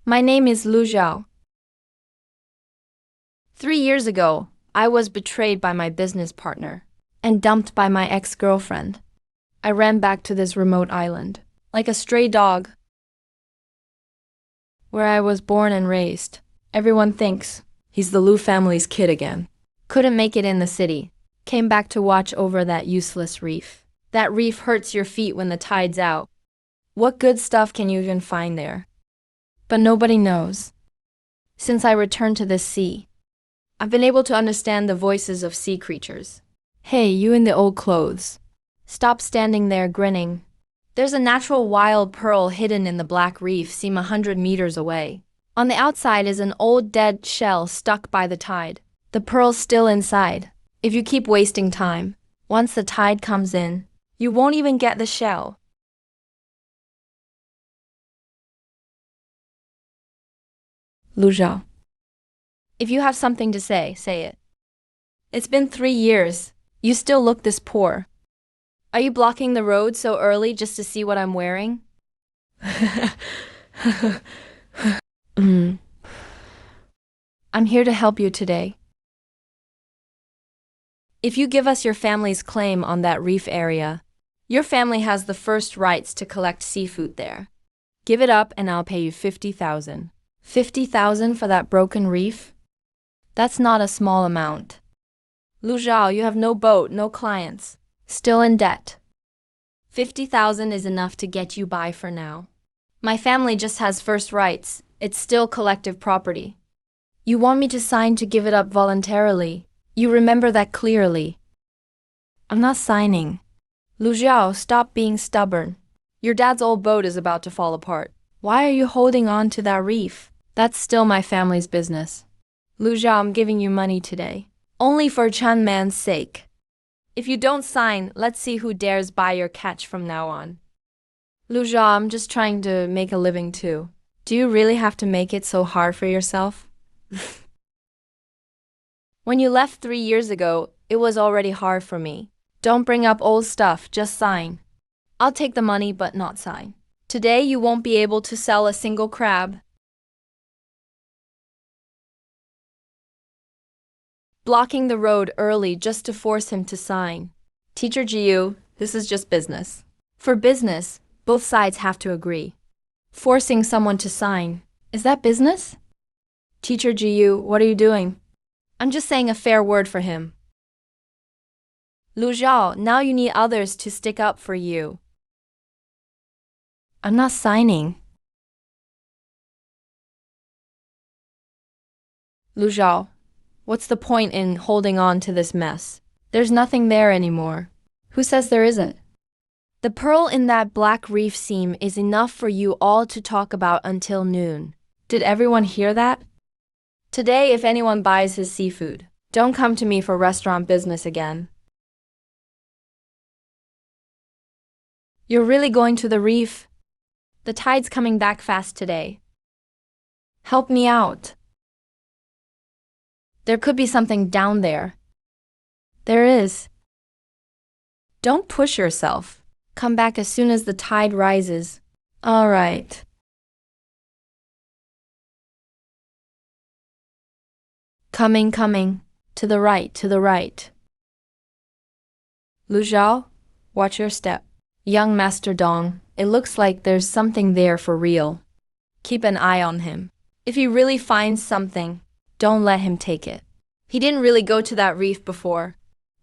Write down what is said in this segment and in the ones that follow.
My name is Lu Zhao. 3 years ago, I was betrayed by my business partner and dumped by my ex-girlfriend. I ran back to this remote island, like a stray dog, where I was born and raised. Everyone thinks he's the Lu family's kid again. Couldn't make it in the city. Came back to watch over that useless reef. That reef hurts your feet when the tide's out. What good stuff can you even find there? But nobody knows. Since I returned to this sea, I've been able to understand the voices of sea creatures. Hey, you in the old clothes. Stop standing there grinning. There's a natural wild pearl hidden in the black reef seem 100 meters away. On the outside is an old dead shell stuck by the tide. The pearl's still inside. If you keep wasting time, once the tide comes in, you won't even get the shell. Lu Zhao. If you have something to say, say it. It's been 3 years. You still look this poor. Are you blocking the road so early just to see what I'm wearing? I'm here to help you today. If you give us your family's claim on that reef area, your family has the first rights to collect seafood there. Give it up and I'll pay you 50,000. 50,000 for that broken reef? That's not a small amount. Lu Zhao, you have no boat, no clients. Still in debt. 50,000 is enough to get you by for now. My family just has first rights. It's still collective property. You want me to sign to give it up voluntarily. You remember that clearly. I'm not signing. Lu Zhao, stop being stubborn. Your dad's old boat is about to fall apart. Why are you holding on to that reef? That's still my family's business. Lu Zhao, I'm giving you money today. Only for Chan Man's sake. If you don't sign, let's see who dares buy your catch from now on. Lu Zhao, I'm just trying to make a living too. Do you really have to make it so hard for yourself? When you left 3 years ago, it was already hard for me. Don't bring up old stuff, just sign. I'll take the money but not sign. Today you won't be able to sell a single crab. Blocking the road early just to force him to sign. Teacher Jiu, this is just business. For business, both sides have to agree. Forcing someone to sign, is that business? Teacher Jiu, what are you doing? I'm just saying a fair word for him. Lu Zhao, now you need others to stick up for you. I'm not signing. Lu Zhao, what's the point in holding on to this mess? There's nothing there anymore. Who says there isn't? The pearl in that black reef seam is enough for you all to talk about until noon. Did everyone hear that? Today, if anyone buys his seafood, don't come to me for restaurant business again. You're really going to the reef? The tide's coming back fast today. Help me out. There could be something down there. There is. Don't push yourself. Come back as soon as the tide rises. All right. Coming. To the right, to the right. Lu Zhao, watch your step. Young Master Dong, it looks like there's something there for real. Keep an eye on him. If he really finds something, don't let him take it. He didn't really go to that reef before.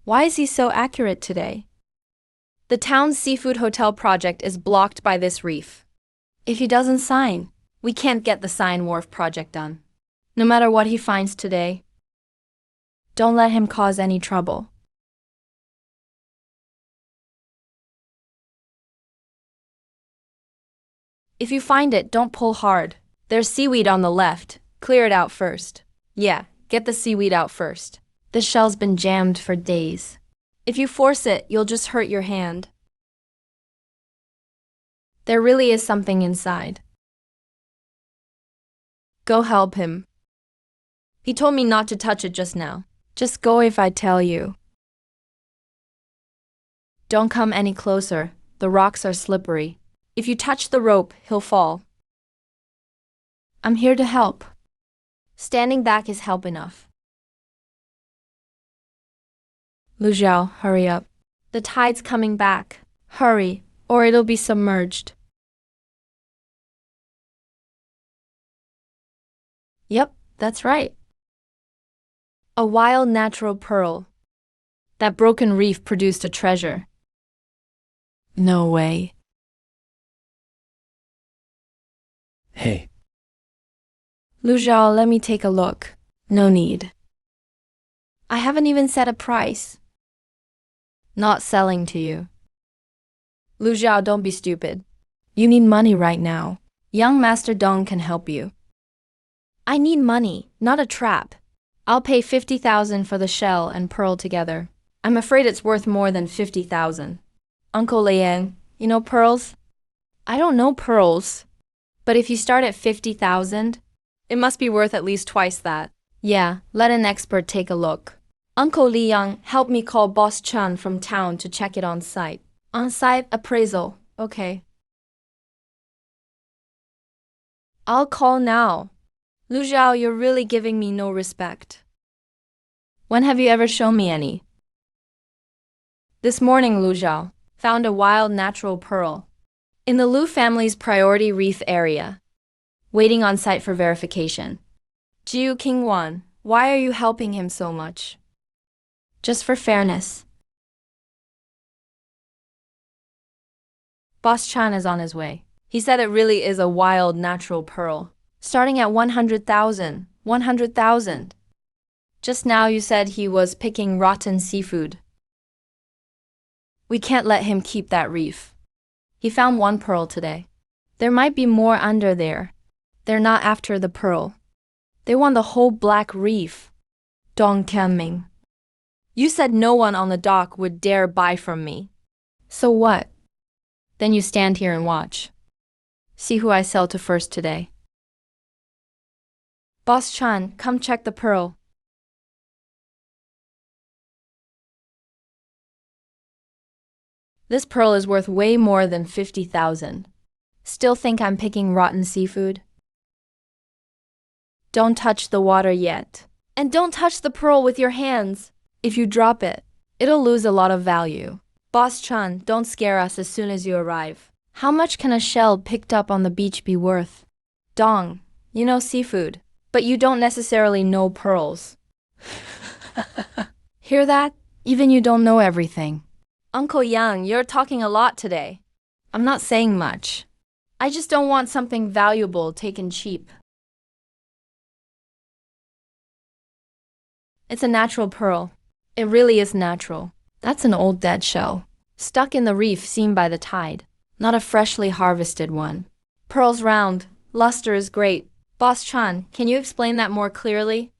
Why is he so accurate today? The town's seafood hotel project is blocked by this reef. If he doesn't sign, we can't get the Sign Wharf project done. No matter what he finds today, don't let him cause any trouble. If you find it, don't pull hard. There's seaweed on the left. Clear it out first. Yeah, get the seaweed out first. The shell's been jammed for days. If you force it, you'll just hurt your hand. There really is something inside. Go help him. He told me not to touch it just now. Just go if I tell you. Don't come any closer. The rocks are slippery. If you touch the rope, he'll fall. I'm here to help. Standing back is help enough. Lu Xiao, hurry up. The tide's coming back. Hurry, or it'll be submerged. Yep, that's right. A wild natural pearl. That broken reef produced a treasure. No way. Hey, Lu Xiao, let me take a look. No need. I haven't even set a price. Not selling to you. Lu Xiao, don't be stupid. You need money right now. Young Master Dong can help you. I need money, not a trap. I'll pay 50,000 for the shell and pearl together. I'm afraid it's worth more than 50,000. Uncle Liang, you know pearls? I don't know pearls. But if you start at 50,000, it must be worth at least twice that. Yeah, let an expert take a look. Uncle Liang, help me call Boss Chan from town to check it on site. On-site appraisal, okay. I'll call now. Lu Xiao, you're really giving me no respect. When have you ever shown me any? This morning, Lu Xiao found a wild natural pearl in the Lu family's priority reef area, waiting on site for verification. Jiu Qingwan, why are you helping him so much? Just for fairness. Boss Chan is on his way. He said it really is a wild natural pearl, starting at 100,000. 100,000. Just now you said he was picking rotten seafood. We can't let him keep that reef. He found one pearl today. There might be more under there. They're not after the pearl. They want the whole black reef. Dong Kenming. You said no one on the dock would dare buy from me. So what? Then you stand here and watch. See who I sell to first today. Boss Chan, come check the pearl. This pearl is worth way more than 50,000. Still think I'm picking rotten seafood? Don't touch the water yet. And don't touch the pearl with your hands. If you drop it, it'll lose a lot of value. Boss Chan, don't scare us as soon as you arrive. How much can a shell picked up on the beach be worth? Dong, you know seafood, but you don't necessarily know pearls. Hear that? Even you don't know everything. Uncle Yang, you're talking a lot today. I'm not saying much. I just don't want something valuable taken cheap. It's a natural pearl. It really is natural. That's an old dead shell, stuck in the reef seen by the tide, not a freshly harvested one. Pearl's round, luster is great. Boss Chan, can you explain that more clearly?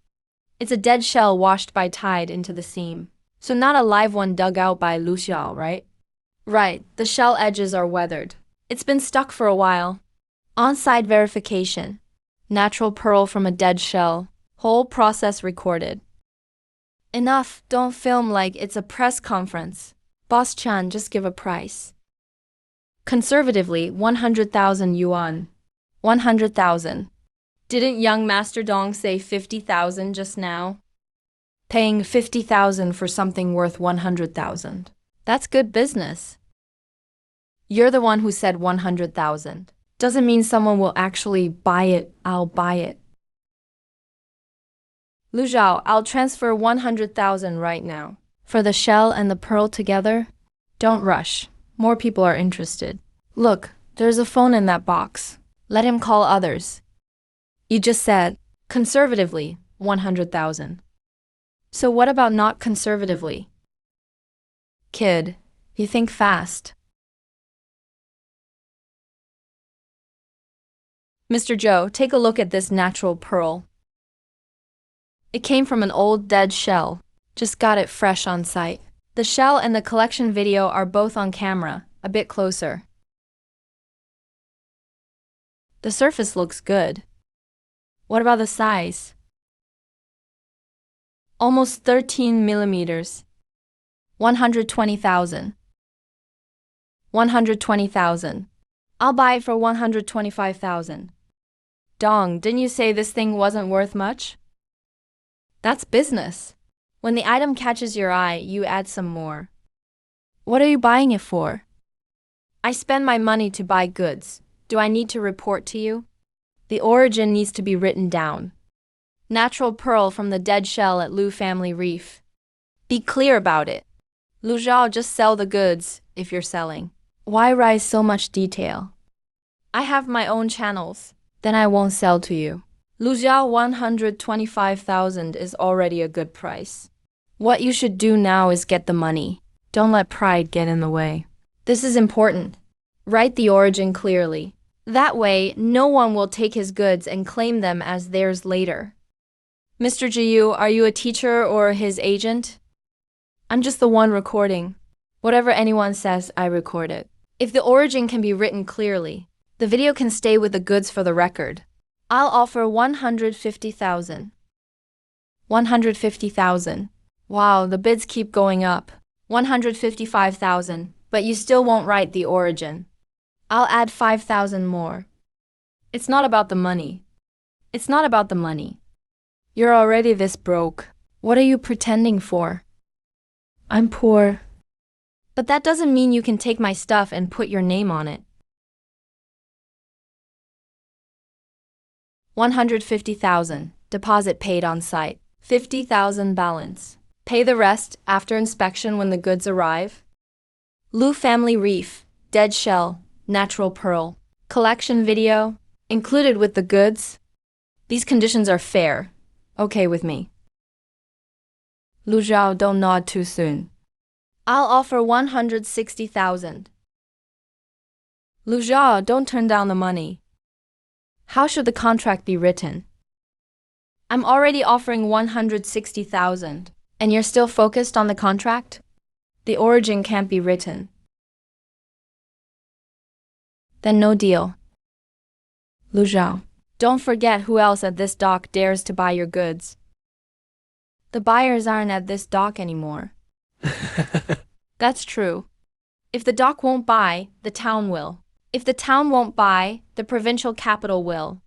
It's a dead shell washed by tide into the seam. So not a live one dug out by Lu Xiao, right? Right, the shell edges are weathered. It's been stuck for a while. On-site verification. Natural pearl from a dead shell. Whole process recorded. Enough, don't film like it's a press conference. Boss Chan, just give a price. Conservatively, 100,000 yuan. 100,000. Didn't young Master Dong say 50,000 just now? Paying 50,000 for something worth 100,000. That's good business. You're the one who said 100,000. Doesn't mean someone will actually buy it. I'll buy it. Lu Xiao, I'll transfer 100,000 right now. For the shell and the pearl together? Don't rush. More people are interested. Look, there's a phone in that box. Let him call others. You just said, conservatively, 100,000. So what about not conservatively? Kid, you think fast. Mr. Zhou, take a look at this natural pearl. It came from an old dead shell. Just got it fresh on site. The shell and the collection video are both on camera, a bit closer. The surface looks good. What about the size? Almost 13 millimeters. 120,000. 120,000. I'll buy it for 125,000. Dong, didn't you say this thing wasn't worth much? That's business. When the item catches your eye, you add some more. What are you buying it for? I spend my money to buy goods. Do I need to report to you? The origin needs to be written down. Natural pearl from the dead shell at Lu Family Reef. Be clear about it. Lu Zhao, just sell the goods if you're selling. Why write so much detail? I have my own channels. Then I won't sell to you. Lu Zhao, 125,000 is already a good price. What you should do now is get the money. Don't let pride get in the way. This is important. Write the origin clearly. That way, no one will take his goods and claim them as theirs later. Mr. Jiyu, are you a teacher or his agent? I'm just the one recording. Whatever anyone says, I record it. If the origin can be written clearly, the video can stay with the goods for the record. I'll offer 150,000. 150,000. Wow, the bids keep going up. 155,000, but you still won't write the origin. I'll add 5,000 more. It's not about the money. It's not about the money. You're already this broke. What are you pretending for? I'm poor. But that doesn't mean you can take my stuff and put your name on it. 150,000. Deposit paid on site. 50,000 balance. Pay the rest after inspection when the goods arrive. Lu Family Reef, dead shell, natural pearl. Collection video, included with the goods. These conditions are fair. Okay with me. Lu Zhao, don't nod too soon. I'll offer 160,000. Lu Zhao, don't turn down the money. How should the contract be written? I'm already offering 160,000, and you're still focused on the contract? The origin can't be written. Then no deal. Lu Zhao, don't forget who else at this dock dares to buy your goods. The buyers aren't at this dock anymore. That's true. If the dock won't buy, the town will. If the town won't buy, the provincial capital will.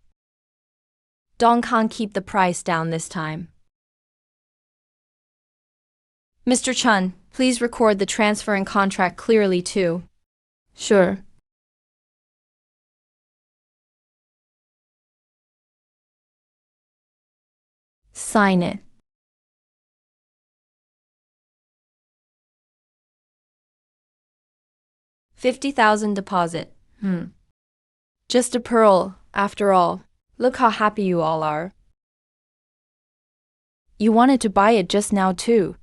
Dong can't keep the price down this time. Mr. Chun, please record the transfer and contract clearly too. Sure. Sign it. $50,000 deposit. Just a pearl, after all. Look how happy you all are. You wanted to buy it just now too.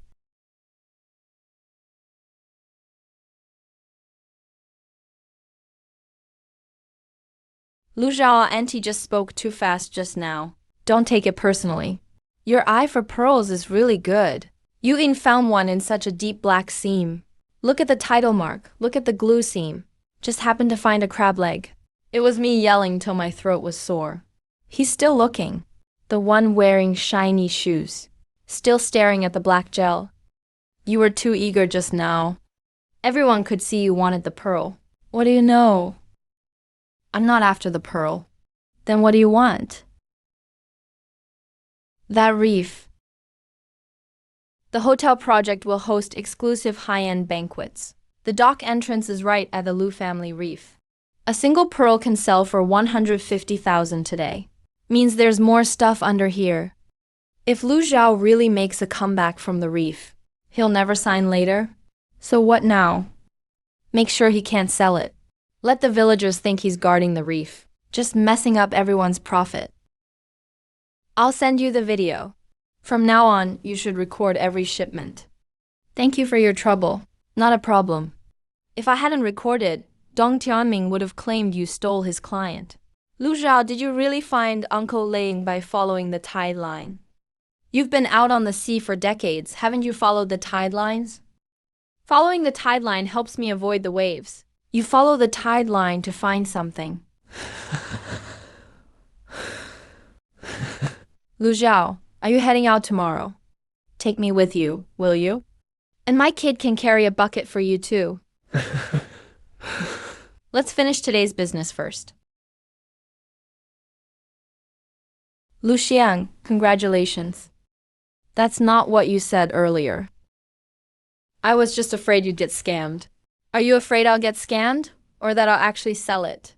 Lu Zhao, Auntie just spoke too fast just now. Don't take it personally. Your eye for pearls is really good. You ain't found one in such a deep black seam. Look at the title mark, look at the glue seam. Just happened to find a crab leg. It was me yelling till my throat was sore. He's still looking. The one wearing shiny shoes. Still staring at the black gel. You were too eager just now. Everyone could see you wanted the pearl. What do you know? I'm not after the pearl. Then what do you want? That reef. The hotel project will host exclusive high-end banquets. The dock entrance is right at the Lu Family Reef. A single pearl can sell for 150,000 today. Means there's more stuff under here. If Lu Zhao really makes a comeback from the reef, he'll never sign later. So what now? Make sure he can't sell it. Let the villagers think he's guarding the reef, just messing up everyone's profit. I'll send you the video. From now on, you should record every shipment. Thank you for your trouble. Not a problem. If I hadn't recorded, Dong Tianming would have claimed you stole his client. Lu Zhao, did you really find Uncle Ling by following the tide line? You've been out on the sea for decades. Haven't you followed the tide lines? Following the tide line helps me avoid the waves. You follow the tide line to find something. Lu Zhao, are you heading out tomorrow? Take me with you, will you? And my kid can carry a bucket for you too. Let's finish today's business first. Lu Xiang, congratulations. That's not what you said earlier. I was just afraid you'd get scammed. Are you afraid I'll get scammed, or that I'll actually sell it?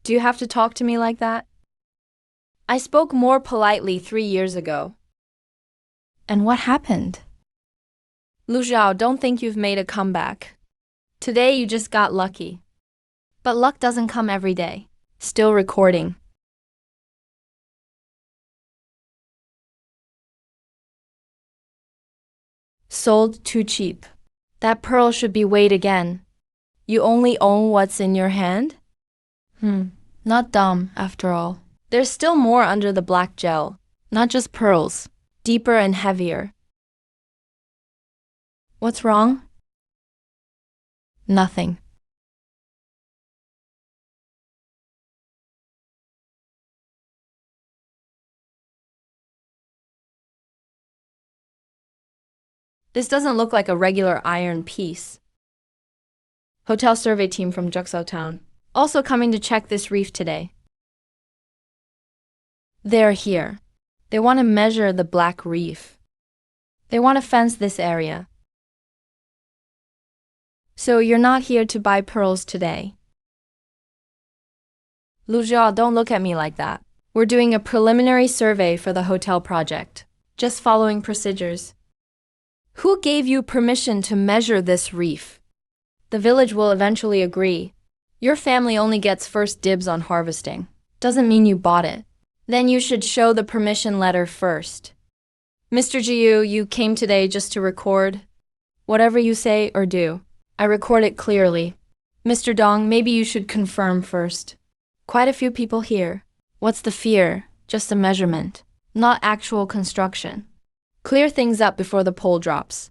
Do you have to talk to me like that? I spoke more politely 3 years ago. And what happened? Lu Xiao, don't think you've made a comeback. Today you just got lucky. But luck doesn't come every day. Still recording. Sold too cheap. That pearl should be weighed again. You only own what's in your hand? Not dumb, after all. There's still more under the black gel. Not just pearls. Deeper and heavier. What's wrong? Nothing. This doesn't look like a regular iron piece. Hotel survey team from Juxao Town. Also coming to check this reef today. They're here. They want to measure the black reef. They want to fence this area. So you're not here to buy pearls today. Lu Zhao, don't look at me like that. We're doing a preliminary survey for the hotel project. Just following procedures. Who gave you permission to measure this reef? The village will eventually agree. Your family only gets first dibs on harvesting. Doesn't mean you bought it. Then you should show the permission letter first. Mr. Jiu, you came today just to record. Whatever you say or do, I record it clearly. Mr. Dong, maybe you should confirm first. Quite a few people here. What's the fear? Just a measurement, not actual construction. Clear things up before the pole drops.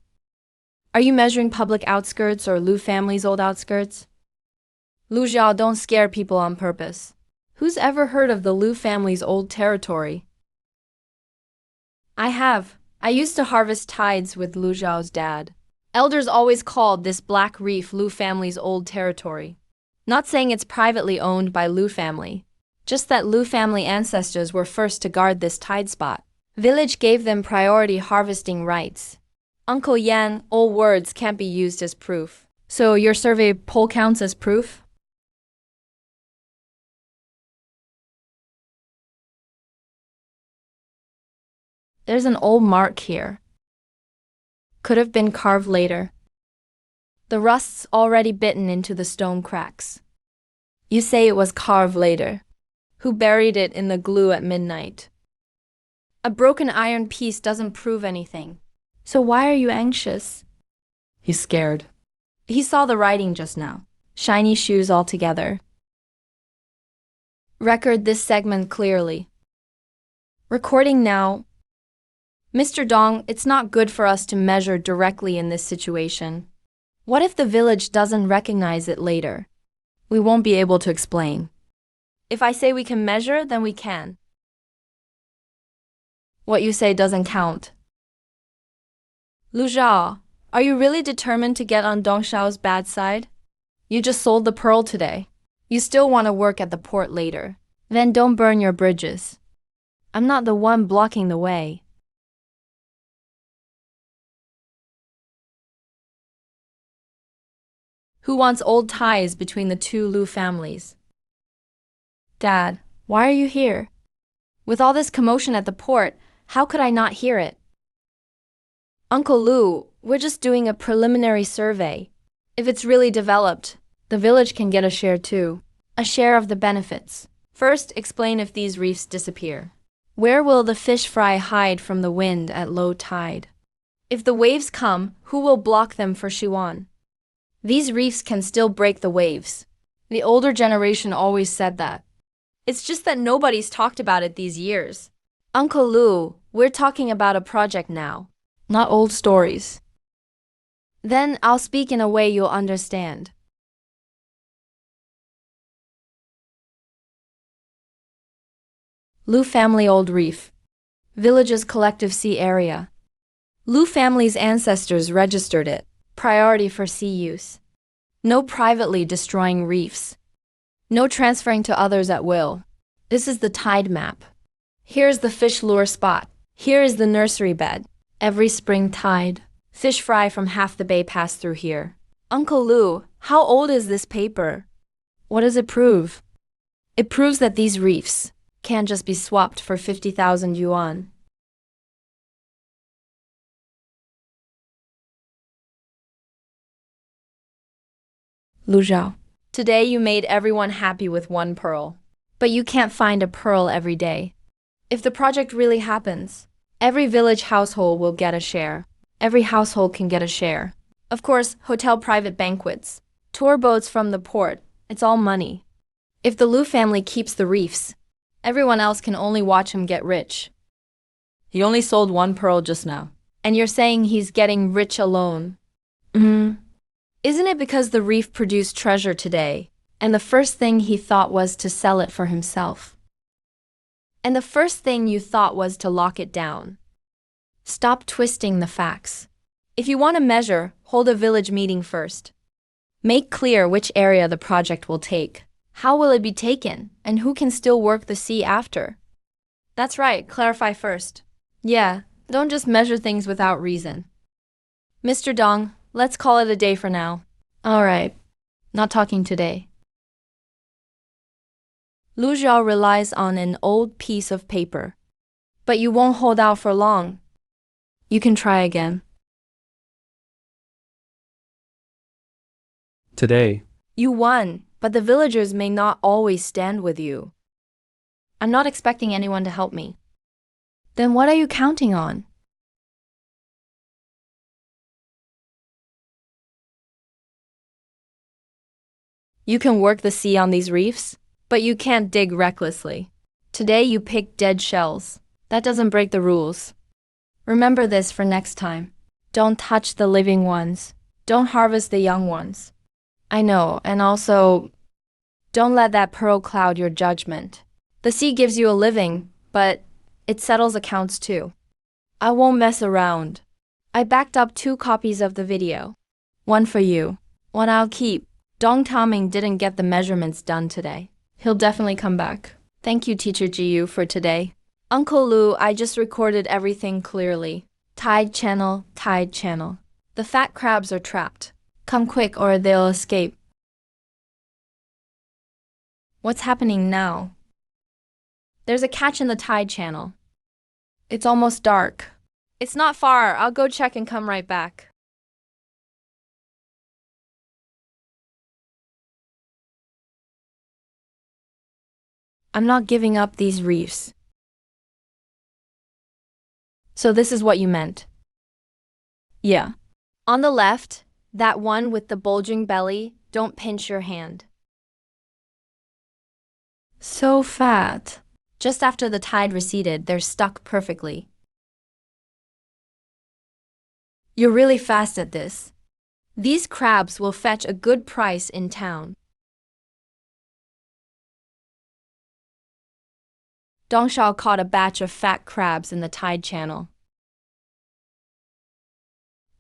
Are you measuring public outskirts or Lu family's old outskirts? Lu Zhao, don't scare people on purpose. Who's ever heard of the Lu family's old territory? I have. I used to harvest tides with Lu Zhao's dad. Elders always called this black reef Lu family's old territory. Not saying it's privately owned by Lu family. Just that Lu family ancestors were first to guard this tide spot. Village gave them priority harvesting rights. Uncle Yan, old words can't be used as proof. So your survey poll counts as proof? There's an old mark here. Could have been carved later. The rust's already bitten into the stone cracks. You say it was carved later. Who buried it in the glue at midnight? A broken iron piece doesn't prove anything. So why are you anxious? He's scared. He saw the writing just now. Shiny shoes all together. Record this segment clearly. Recording now. Mr. Dong, it's not good for us to measure directly in this situation. What if the village doesn't recognize it later? We won't be able to explain. If I say we can measure, then we can. What you say doesn't count. Lu Zhao, are you really determined to get on Dong Xiao's bad side? You just sold the pearl today. You still want to work at the port later. Then don't burn your bridges. I'm not the one blocking the way. Who wants old ties between the two Lu families? Dad, why are you here? With all this commotion at the port, how could I not hear it? Uncle Lu, we're just doing a preliminary survey. If it's really developed, the village can get a share too. A share of the benefits. First, explain if these reefs disappear. Where will the fish fry hide from the wind at low tide? If the waves come, who will block them for Shiwan? These reefs can still break the waves. The older generation always said that. It's just that nobody's talked about it these years. Uncle Lu, we're talking about a project now, not old stories. Then I'll speak in a way you'll understand. Lu family old reef. Village's collective sea area. Lu family's ancestors registered it. Priority for sea use. No privately destroying reefs. No transferring to others at will. This is the tide map. Here's the fish lure spot. Here is the nursery bed. Every spring tide, fish fry from half the bay pass through here. Uncle Lou, how old is this paper? What does it prove? It proves that these reefs can't just be swapped for 50,000 yuan. Lu Zhao, today you made everyone happy with one pearl. But you can't find a pearl every day. If the project really happens, every village household will get a share. Every household can get a share. Of course, hotel private banquets, tour boats from the port, it's all money. If the Lu family keeps the reefs, everyone else can only watch him get rich. He only sold one pearl just now. And you're saying he's getting rich alone? Isn't it because the reef produced treasure today, and the first thing he thought was to sell it for himself? And the first thing you thought was to lock it down. Stop twisting the facts. If you want to measure, hold a village meeting first. Make clear which area the project will take. How will it be taken, and who can still work the sea after? That's right, clarify first. Yeah, don't just measure things without reason. Mr. Dong, let's call it a day for now. All right, not talking today. Lu Zhao relies on an old piece of paper. But you won't hold out for long. You can try again. Today, You won, but the villagers may not always stand with you. I'm not expecting anyone to help me. Then what are you counting on? You can work the sea on these reefs, but you can't dig recklessly. Today you picked dead shells. That doesn't break the rules. Remember this for next time. Don't touch the living ones. Don't harvest the young ones. I know, and also, don't let that pearl cloud your judgment. The sea gives you a living, but it settles accounts too. I won't mess around. I backed up 2 copies of the video. One for you, one I'll keep. Dong Taming didn't get the measurements done today. He'll definitely come back. Thank you, Teacher Jiyu, for today. Uncle Lu, I just recorded everything clearly. Tide channel, tide channel. The fat crabs are trapped. Come quick or they'll escape. What's happening now? There's a catch in the tide channel. It's almost dark. It's not far. I'll go check and come right back. I'm not giving up these reefs. So this is what you meant? Yeah. On the left, that one with the bulging belly, don't pinch your hand. So fat. Just after the tide receded, they're stuck perfectly. You're really fast at this. These crabs will fetch a good price in town. Dongshao caught a batch of fat crabs in the tide channel.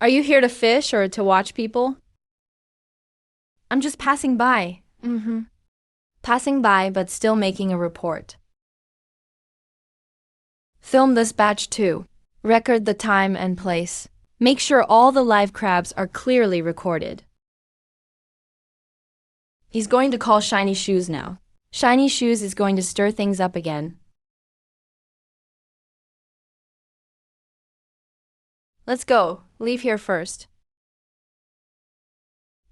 Are you here to fish or to watch people? I'm just passing by. Passing by, but still making a report. Film this batch too. Record the time and place. Make sure all the live crabs are clearly recorded. He's going to call Shiny Shoes now. Shiny Shoes is going to stir things up again. Let's go. Leave here first.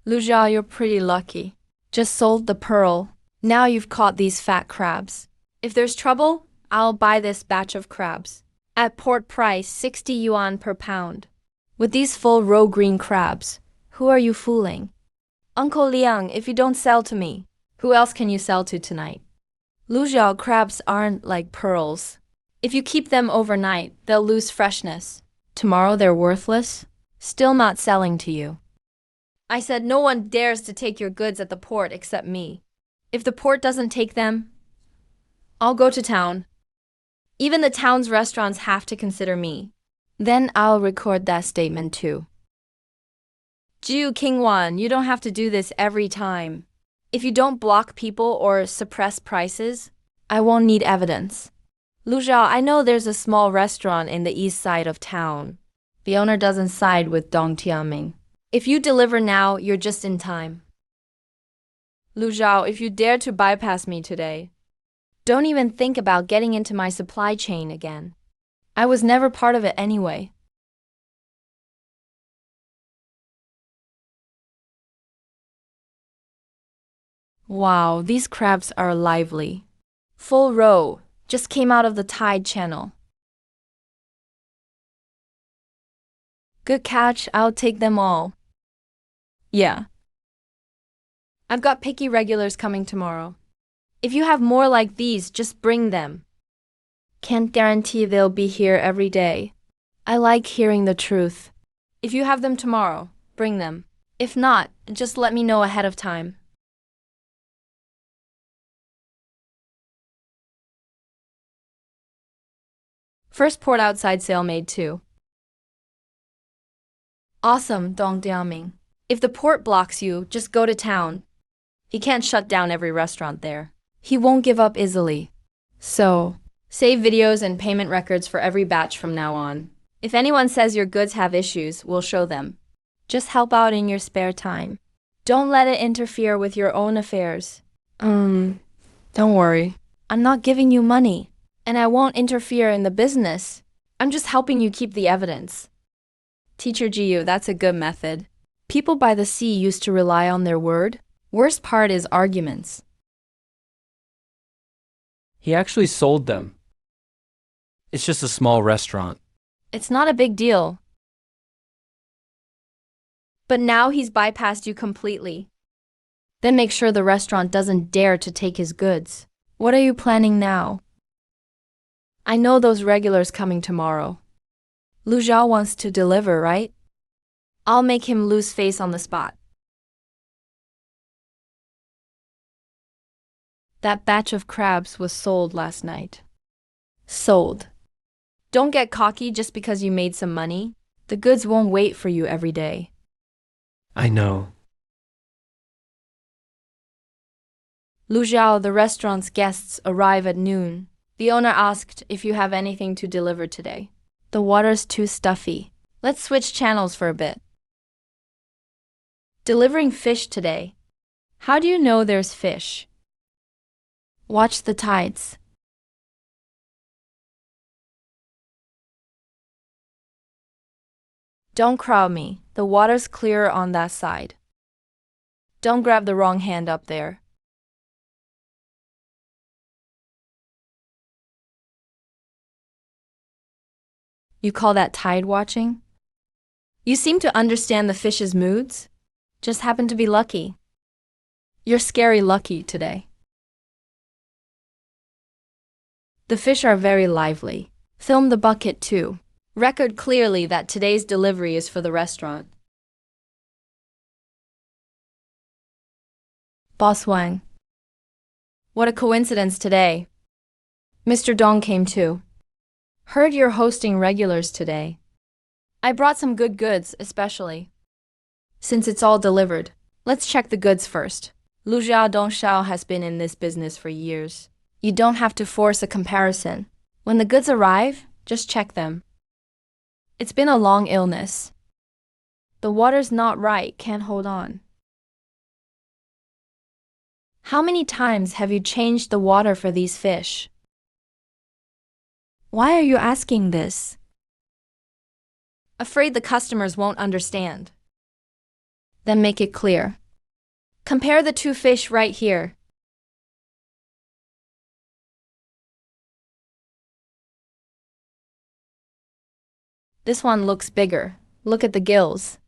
Lu Zhao, you're pretty lucky. Just sold the pearl. Now you've caught these fat crabs. If there's trouble, I'll buy this batch of crabs. At port price, 60 yuan per pound. With these full roe green crabs, who are you fooling? Uncle Liang, if you don't sell to me, who else can you sell to tonight? Lu Zhao, crabs aren't like pearls. If you keep them overnight, they'll lose freshness. Tomorrow they're worthless, still not selling to you. I said no one dares to take your goods at the port except me. If the port doesn't take them, I'll go to town. Even the town's restaurants have to consider me. Then I'll record that statement too. Jiu Qingwan, you don't have to do this every time. If you don't block people or suppress prices, I won't need evidence. Lu Zhao, I know there's a small restaurant in the east side of town. The owner doesn't side with Dong Tianming. If you deliver now, you're just in time. Lu Zhao, if you dare to bypass me today, don't even think about getting into my supply chain again. I was never part of it anyway. Wow, these crabs are lively. Full row, just came out of the tide channel. Good catch, I'll take them all. Yeah. I've got picky regulars coming tomorrow. If you have more like these, just bring them. Can't guarantee they'll be here every day. I like hearing the truth. If you have them tomorrow, bring them. If not, just let me know ahead of time. First port outside sale made too. Awesome, Dong Diaming. If the port blocks you, just go to town. He can't shut down every restaurant there. He won't give up easily. So, save videos and payment records for every batch from now on. If anyone says your goods have issues, we'll show them. Just help out in your spare time. Don't let it interfere with your own affairs. Don't worry. I'm not giving you money, and I won't interfere in the business. I'm just helping you keep the evidence. Teacher Jiyu, that's a good method. People by the sea used to rely on their word. Worst part is arguments. He actually sold them. It's just a small restaurant. It's not a big deal. But now he's bypassed you completely. Then make sure the restaurant doesn't dare to take his goods. What are you planning now? I know those regulars coming tomorrow. Lu Zhao wants to deliver, right? I'll make him lose face on the spot. That batch of crabs was sold last night. Sold. Don't get cocky just because you made some money. The goods won't wait for you every day. I know. Lu Zhao, the restaurant's guests arrive at noon. The owner asked if you have anything to deliver today. The water's too stuffy. Let's switch channels for a bit. Delivering fish today. How do you know there's fish? Watch the tides. Don't crowd me. The water's clearer on that side. Don't grab the wrong hand up there. You call that tide watching? You seem to understand the fish's moods. Just happen to be lucky. You're scary lucky today. The fish are very lively. Film the bucket too. Record clearly that today's delivery is for the restaurant. Boss Wang. What a coincidence today. Mr. Dong came too. Heard you're hosting regulars today. I brought some good goods, especially. Since it's all delivered, let's check the goods first. Lu Zhao Dongshao has been in this business for years. You don't have to force a comparison. When the goods arrive, just check them. It's been a long illness. The water's not right, can't hold on. How many times have you changed the water for these fish? Why are you asking this? Afraid the customers won't understand. Then make it clear. Compare the two fish right here. This one looks bigger. Look at the gills.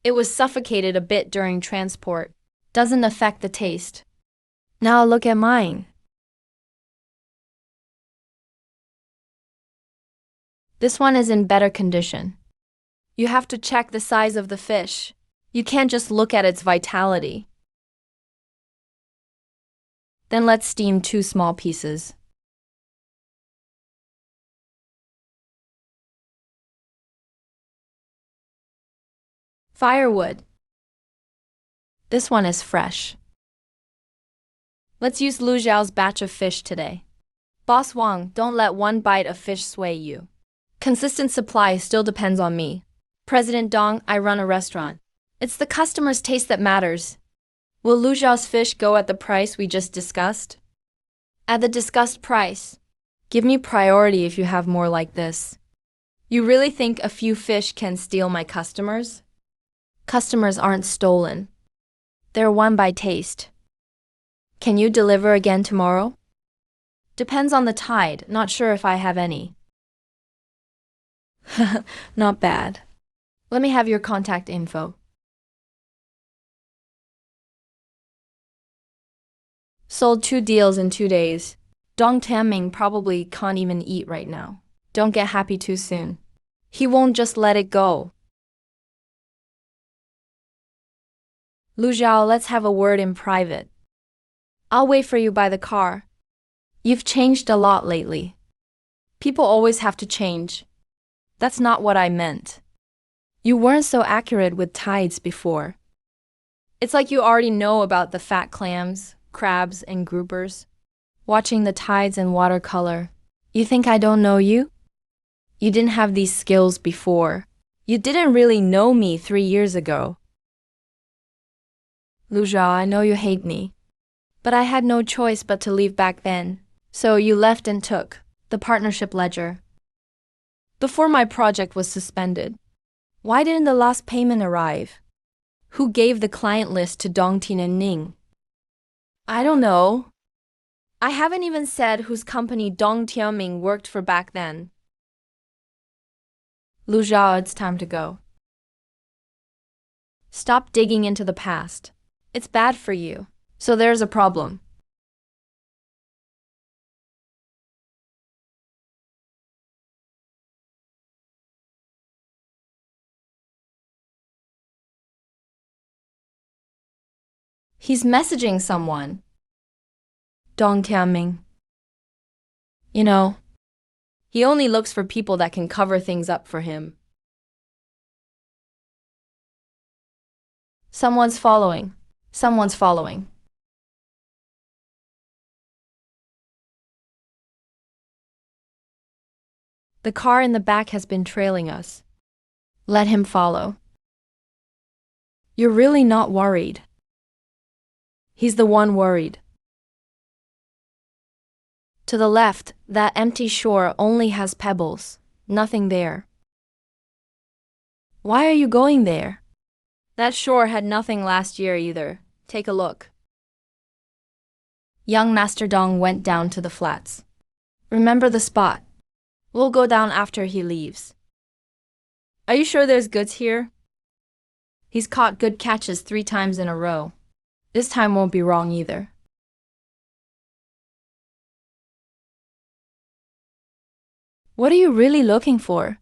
It was suffocated a bit during transport. Doesn't affect the taste. Now look at mine. This one is in better condition. You have to check the size of the fish. You can't just look at its vitality. Then let's steam 2 small pieces. Firewood. This one is fresh. Let's use Lu Zhao's batch of fish today. Boss Wang, don't let one bite of fish sway you. Consistent supply still depends on me. President Dong, I run a restaurant. It's the customer's taste that matters. Will Lu Zhao's fish go at the price we just discussed? At the discussed price. Give me priority if you have more like this. You really think a few fish can steal my customers? Customers aren't stolen. They're won by taste. Can you deliver again tomorrow? Depends on the tide, not sure if I have any. Not bad. Let me have your contact info. Sold 2 deals in 2 days. Dong Tianming probably can't even eat right now. Don't get happy too soon. He won't just let it go. Lu Zhao, let's have a word in private. I'll wait for you by the car. You've changed a lot lately. People always have to change. That's not what I meant. You weren't so accurate with tides before. It's like you already know about the fat clams, crabs, and groupers. Watching the tides in watercolor. You think I don't know you? You didn't have these skills before. You didn't really know me 3 years ago. Lu Zhao, I know you hate me. But I had no choice but to leave back then. So you left and took the partnership ledger. Before my project was suspended. Why didn't the last payment arrive? Who gave the client list to Dongtin and Ning? I don't know. I haven't even said whose company Dong Tianming worked for back then. Lu Zhao, it's time to go. Stop digging into the past. It's bad for you. So there's a problem. He's messaging someone. Dong Tianming. You know, he only looks for people that can cover things up for him. Someone's following. Someone's following. The car in the back has been trailing us. Let him follow. You're really not worried. He's the one worried. To the left, that empty shore only has pebbles, nothing there. Why are you going there? That shore had nothing last year either. Take a look. Young Master Dong went down to the flats. Remember the spot. We'll go down after he leaves. Are you sure there's goods here? He's caught good catches 3 times in a row. This time won't be wrong either. What are you really looking for?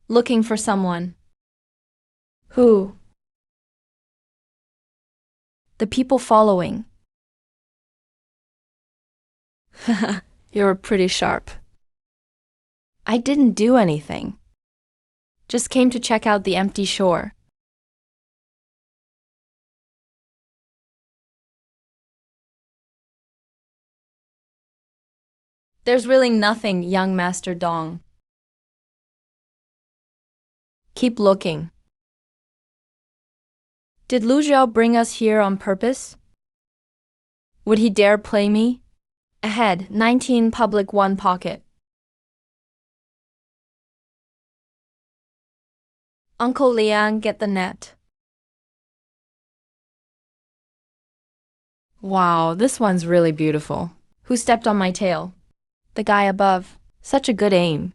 Looking for someone. Who? The people following. You're pretty sharp. I didn't do anything. Just came to check out the empty shore. There's really nothing, young Master Dong. Keep looking. Did Lu Zhao bring us here on purpose? Would he dare play me? Ahead, 19 public 1 pocket. Uncle Liang, get the net. Wow, this one's really beautiful. Who stepped on my tail? The guy above. Such a good aim.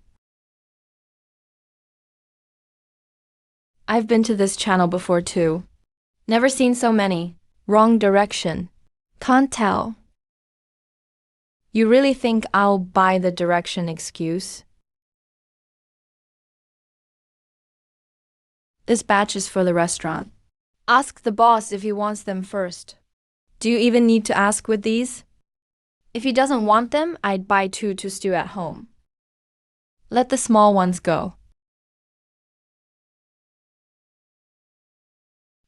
I've been to this channel before too. Never seen so many. Wrong direction. Can't tell. You really think I'll buy the direction excuse? This batch is for the restaurant. Ask the boss if he wants them first. Do you even need to ask with these? If he doesn't want them, I'd buy 2 to stew at home. Let the small ones go.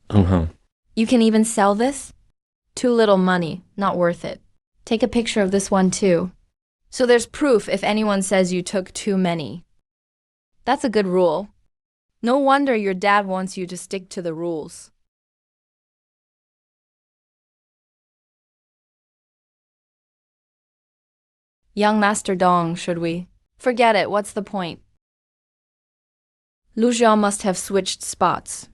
Uh-huh. You can even sell this? Too little money, not worth it. Take a picture of this one too. So there's proof if anyone says you took too many. That's a good rule. No wonder your dad wants you to stick to the rules. Young Master Dong, should we? Forget it, what's the point? Lu Xiao must have switched spots.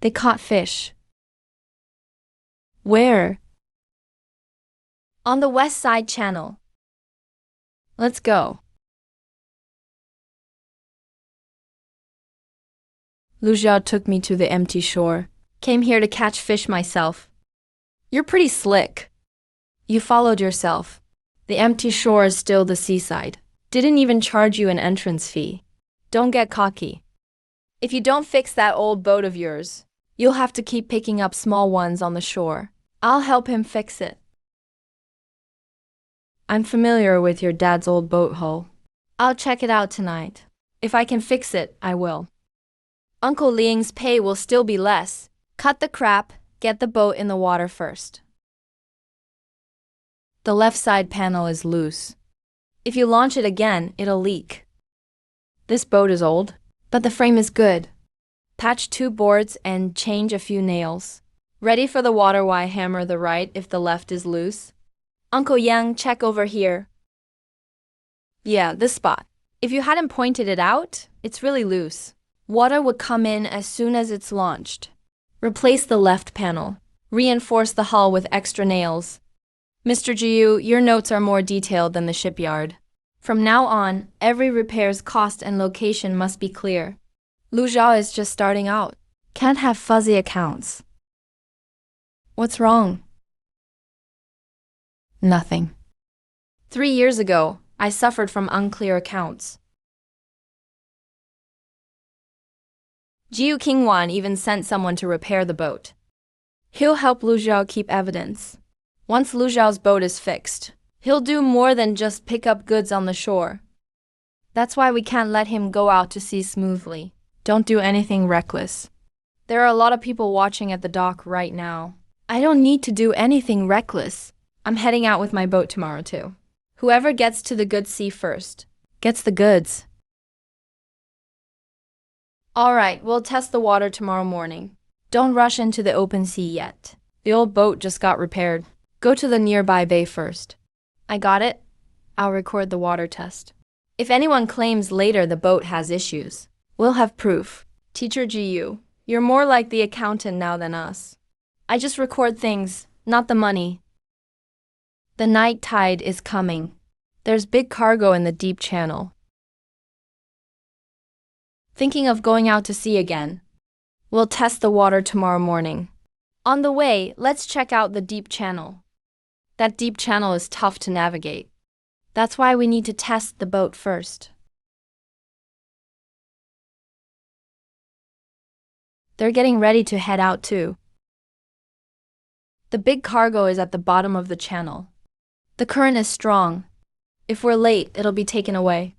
They caught fish. Where? On the west side channel. Let's go. Lu Xiao took me to the empty shore. Came here to catch fish myself. You're pretty slick. You followed yourself. The empty shore is still the seaside. Didn't even charge you an entrance fee. Don't get cocky. If you don't fix that old boat of yours, you'll have to keep picking up small ones on the shore. I'll help him fix it. I'm familiar with your dad's old boat hull. I'll check it out tonight. If I can fix it, I will. Uncle Liang's pay will still be less. Cut the crap, get the boat in the water first. The left side panel is loose. If you launch it again, it'll leak. This boat is old, but the frame is good. Patch 2 boards and change a few nails. Ready for the water why hammer the right if the left is loose? Uncle Yang, check over here. Yeah, this spot. If you hadn't pointed it out, it's really loose. Water would come in as soon as it's launched. Replace the left panel. Reinforce the hull with extra nails. Mr. Jiu, your notes are more detailed than the shipyard. From now on, every repair's cost and location must be clear. Lu Xiao is just starting out. Can't have fuzzy accounts. What's wrong? Nothing. 3 years ago, I suffered from unclear accounts. Jiu Qingwan even sent someone to repair the boat. He'll help Lu Xiao keep evidence. Once Lu Xiao's boat is fixed, he'll do more than just pick up goods on the shore. That's why we can't let him go out to sea smoothly. Don't do anything reckless. There are a lot of people watching at the dock right now. I don't need to do anything reckless. I'm heading out with my boat tomorrow too. Whoever gets to the good sea first, gets the goods. Alright, we'll test the water tomorrow morning. Don't rush into the open sea yet. The old boat just got repaired. Go to the nearby bay first. I got it. I'll record the water test. If anyone claims later the boat has issues, we'll have proof. Teacher Jiu, you're more like the accountant now than us. I just record things, not the money. The night tide is coming. There's big cargo in the deep channel. Thinking of going out to sea again. We'll test the water tomorrow morning. On the way, let's check out the deep channel. That deep channel is tough to navigate. That's why we need to test the boat first. They're getting ready to head out too. The big cargo is at the bottom of the channel. The current is strong. If we're late, it'll be taken away.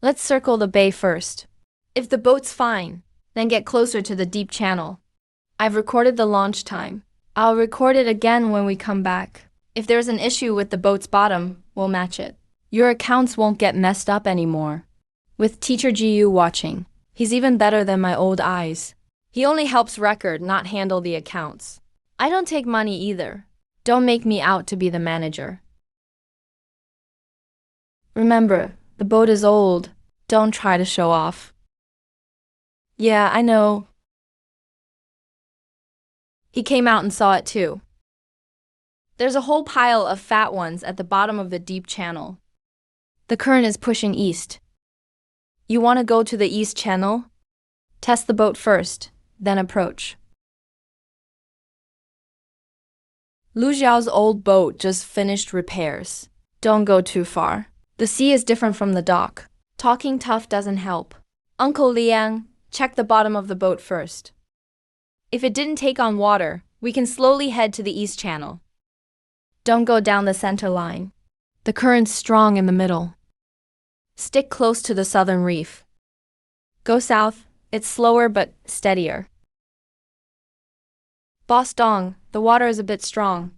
Let's circle the bay first. If the boat's fine, then get closer to the deep channel. I've recorded the launch time. I'll record it again when we come back. If there's an issue with the boat's bottom, we'll match it. Your accounts won't get messed up anymore. With Teacher Jiu watching, he's even better than my old eyes. He only helps record, not handle the accounts. I don't take money either. Don't make me out to be the manager. Remember, the boat is old. Don't try to show off. Yeah, I know. He came out and saw it too. There's a whole pile of fat ones at the bottom of the deep channel. The current is pushing east. You want to go to the east channel? Test the boat first, then approach. Lu Xiao's old boat just finished repairs. Don't go too far. The sea is different from the dock. Talking tough doesn't help. Uncle Liang, check the bottom of the boat first. If it didn't take on water, we can slowly head to the east channel. Don't go down the center line. The current's strong in the middle. Stick close to the southern reef. Go south, It's slower but steadier. Boss Dong, the water is a bit strong.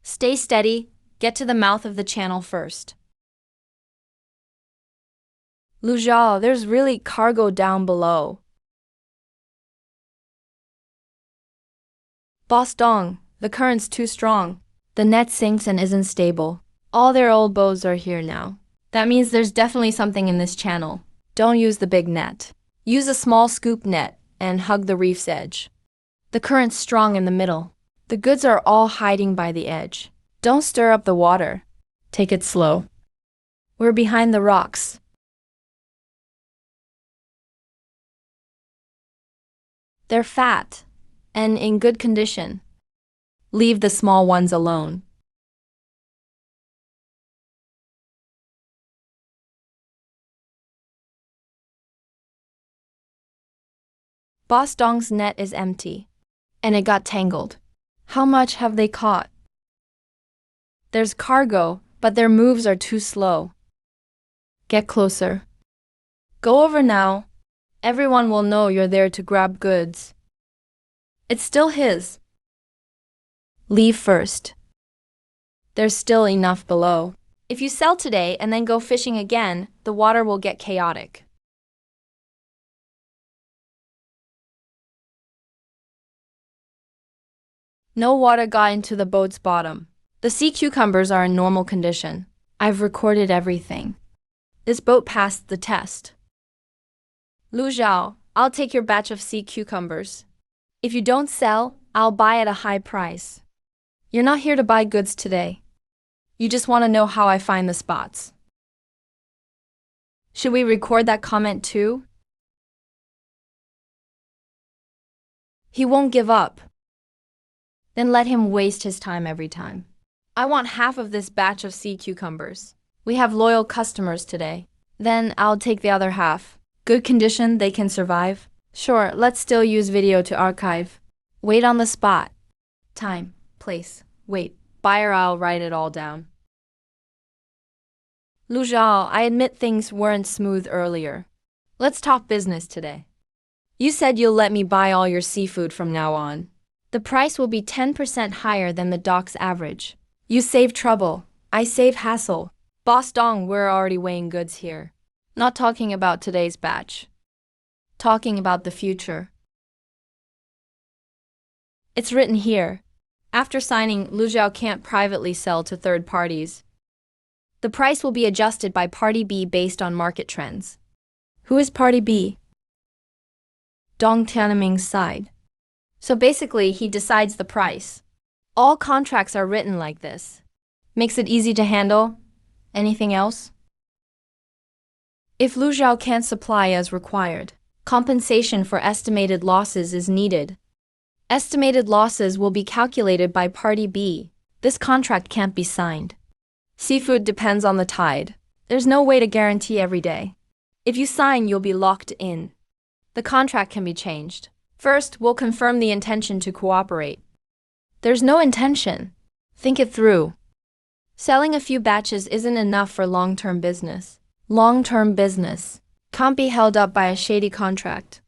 Stay steady, get to the mouth of the channel first. Lu Zhao, there's really cargo down below. Boss Dong, the current's too strong. The net sinks and isn't stable. All their old boats are here now. That means there's definitely something in this channel. Don't use the big net. Use a small scoop net and hug the reef's edge. The current's strong in the middle. The goods are all hiding by the edge. Don't stir up the water. Take it slow. We're behind the rocks. They're fat and in good condition. Leave the small ones alone. Boss Dong's net is empty, and it got tangled. How much have they caught? There's cargo, but their moves are too slow. Get closer. Go over now. Everyone will know you're there to grab goods. It's still his. Leave first. There's still enough below. If you sell today and then go fishing again, the water will get chaotic. No water got into the boat's bottom. The sea cucumbers are in normal condition. I've recorded everything. This boat passed the test. Lu Zhao, I'll take your batch of sea cucumbers. If you don't sell, I'll buy at a high price. You're not here to buy goods today. You just want to know how I find the spots. Should we record that comment too? He won't give up. Then let him waste his time every time. I want half of this batch of sea cucumbers. We have loyal customers today. Then I'll take the other half. Good condition, they can survive. Sure, let's still use video to archive. Wait on the spot. Time, place, wait. Buyer, I'll write it all down. Lu Zhao, I admit things weren't smooth earlier. Let's talk business today. You said you'll let me buy all your seafood from now on. The price will be 10% higher than the dock's average. You save trouble. I save hassle. Boss Dong, we're already weighing goods here. Not talking about today's batch. Talking about the future. It's written here. After signing, Lu Zhao can't privately sell to third parties. The price will be adjusted by Party B based on market trends. Who is Party B? Dong Tianming's side. So basically, he decides the price. All contracts are written like this. Makes it easy to handle. Anything else? If Lu Zhao can't supply as required, compensation for estimated losses is needed. Estimated losses will be calculated by Party B. This contract can't be signed. Seafood depends on the tide. There's no way to guarantee every day. If you sign, you'll be locked in. The contract can be changed. First, we'll confirm the intention to cooperate. There's no intention. Think it through. Selling a few batches isn't enough for long-term business. Long-term business can't be held up by a shady contract.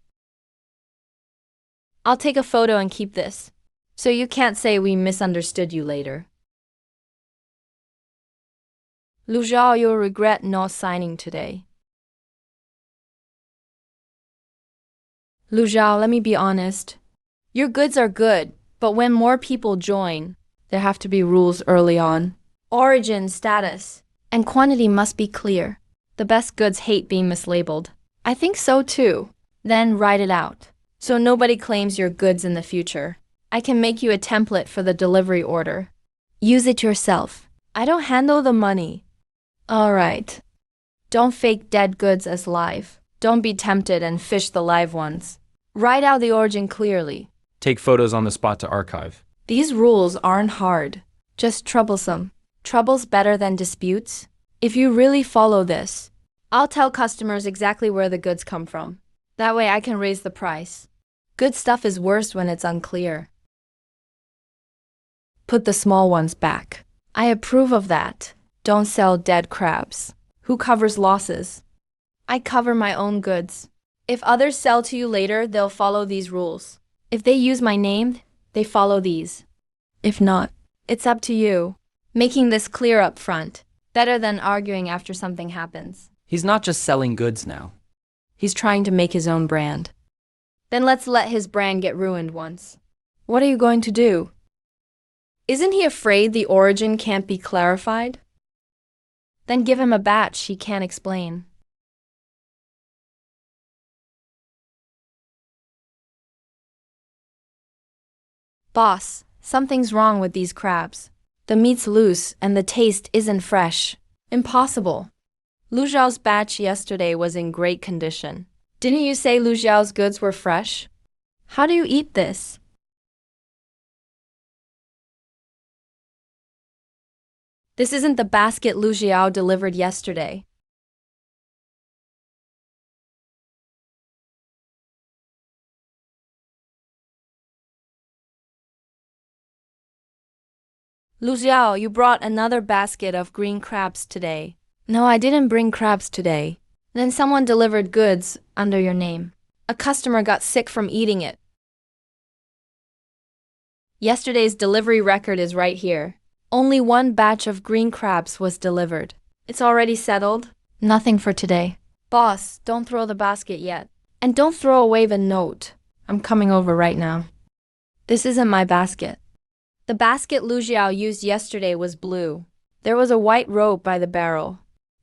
I'll take a photo and keep this, so you can't say we misunderstood you later. Lu Zhao, you'll regret not signing today. Lu Zhao, let me be honest. Your goods are good, but when more people join, there have to be rules early on. Origin, status, and quantity must be clear. The best goods hate being mislabeled. I think so too. Then write it out, so nobody claims your goods in the future. I can make you a template for the delivery order. Use it yourself. I don't handle the money. Alright. Don't fake dead goods as live. Don't be tempted and fish the live ones. Write out the origin clearly. Take photos on the spot to archive. These rules aren't hard, just troublesome. Trouble's better than disputes. If you really follow this, I'll tell customers exactly where the goods come from. That way I can raise the price. Good stuff is worse when it's unclear. Put the small ones back. I approve of that. Don't sell dead crabs. Who covers losses? I cover my own goods. If others sell to you later, they'll follow these rules. If they use my name, they follow these. If not, it's up to you. Making this clear up front. Better than arguing after something happens. He's not just selling goods now. He's trying to make his own brand. Then let's let his brand get ruined once. What are you going to do? Isn't he afraid the origin can't be clarified? Then give him a batch he can't explain. Boss, something's wrong with these crabs. The meat's loose and the taste isn't fresh. Impossible. Lu Xiao's batch yesterday was in great condition. Didn't you say Lu Xiao's goods were fresh? How do you eat this? This isn't the basket Lu Xiao delivered yesterday. Lu Xiao, you brought another basket of green crabs today. No, I didn't bring crabs today. Then someone delivered goods under your name. A customer got sick from eating it. Yesterday's delivery record is right here. Only one batch of green crabs was delivered. It's already settled. Nothing for today. Boss, don't throw the basket yet. And don't throw away the note. I'm coming over right now. This isn't my basket. The basket Lu Xiao used yesterday was blue. There was a white rope by the barrel.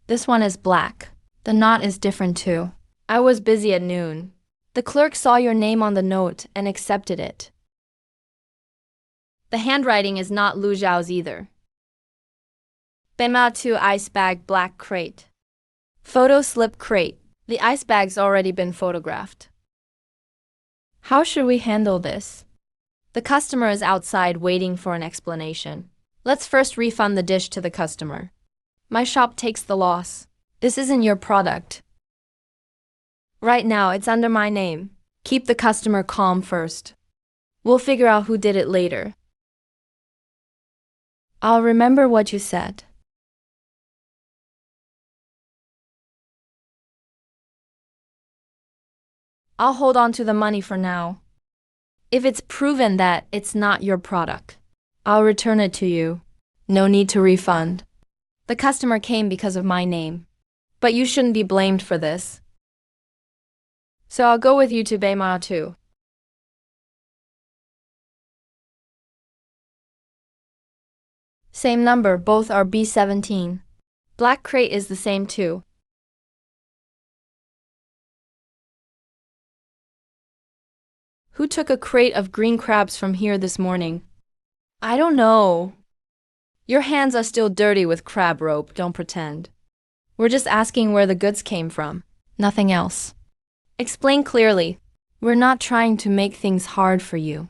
This one is black. The knot is different too. I was busy at noon. The clerk saw your name on the note and accepted it. The handwriting is not Lu Xiao's either. Bema 2 ice bag black crate. Photo slip crate. The ice bag's already been photographed. How should we handle this? The customer is outside waiting for an explanation. Let's first refund the dish to the customer. My shop takes the loss. This isn't your product. Right now, it's under my name. Keep the customer calm first. We'll figure out who did it later. I'll remember what you said. I'll hold on to the money for now. If it's proven that it's not your product, I'll return it to you. No need to refund. The customer came because of my name. But you shouldn't be blamed for this. So I'll go with you to Beimao too. Same number, both are B17. Black crate is the same too. Who took a crate of green crabs from here this morning? I don't know. Your hands are still dirty with crab rope, don't pretend. We're just asking where the goods came from. Nothing else. Explain clearly. We're not trying to make things hard for you.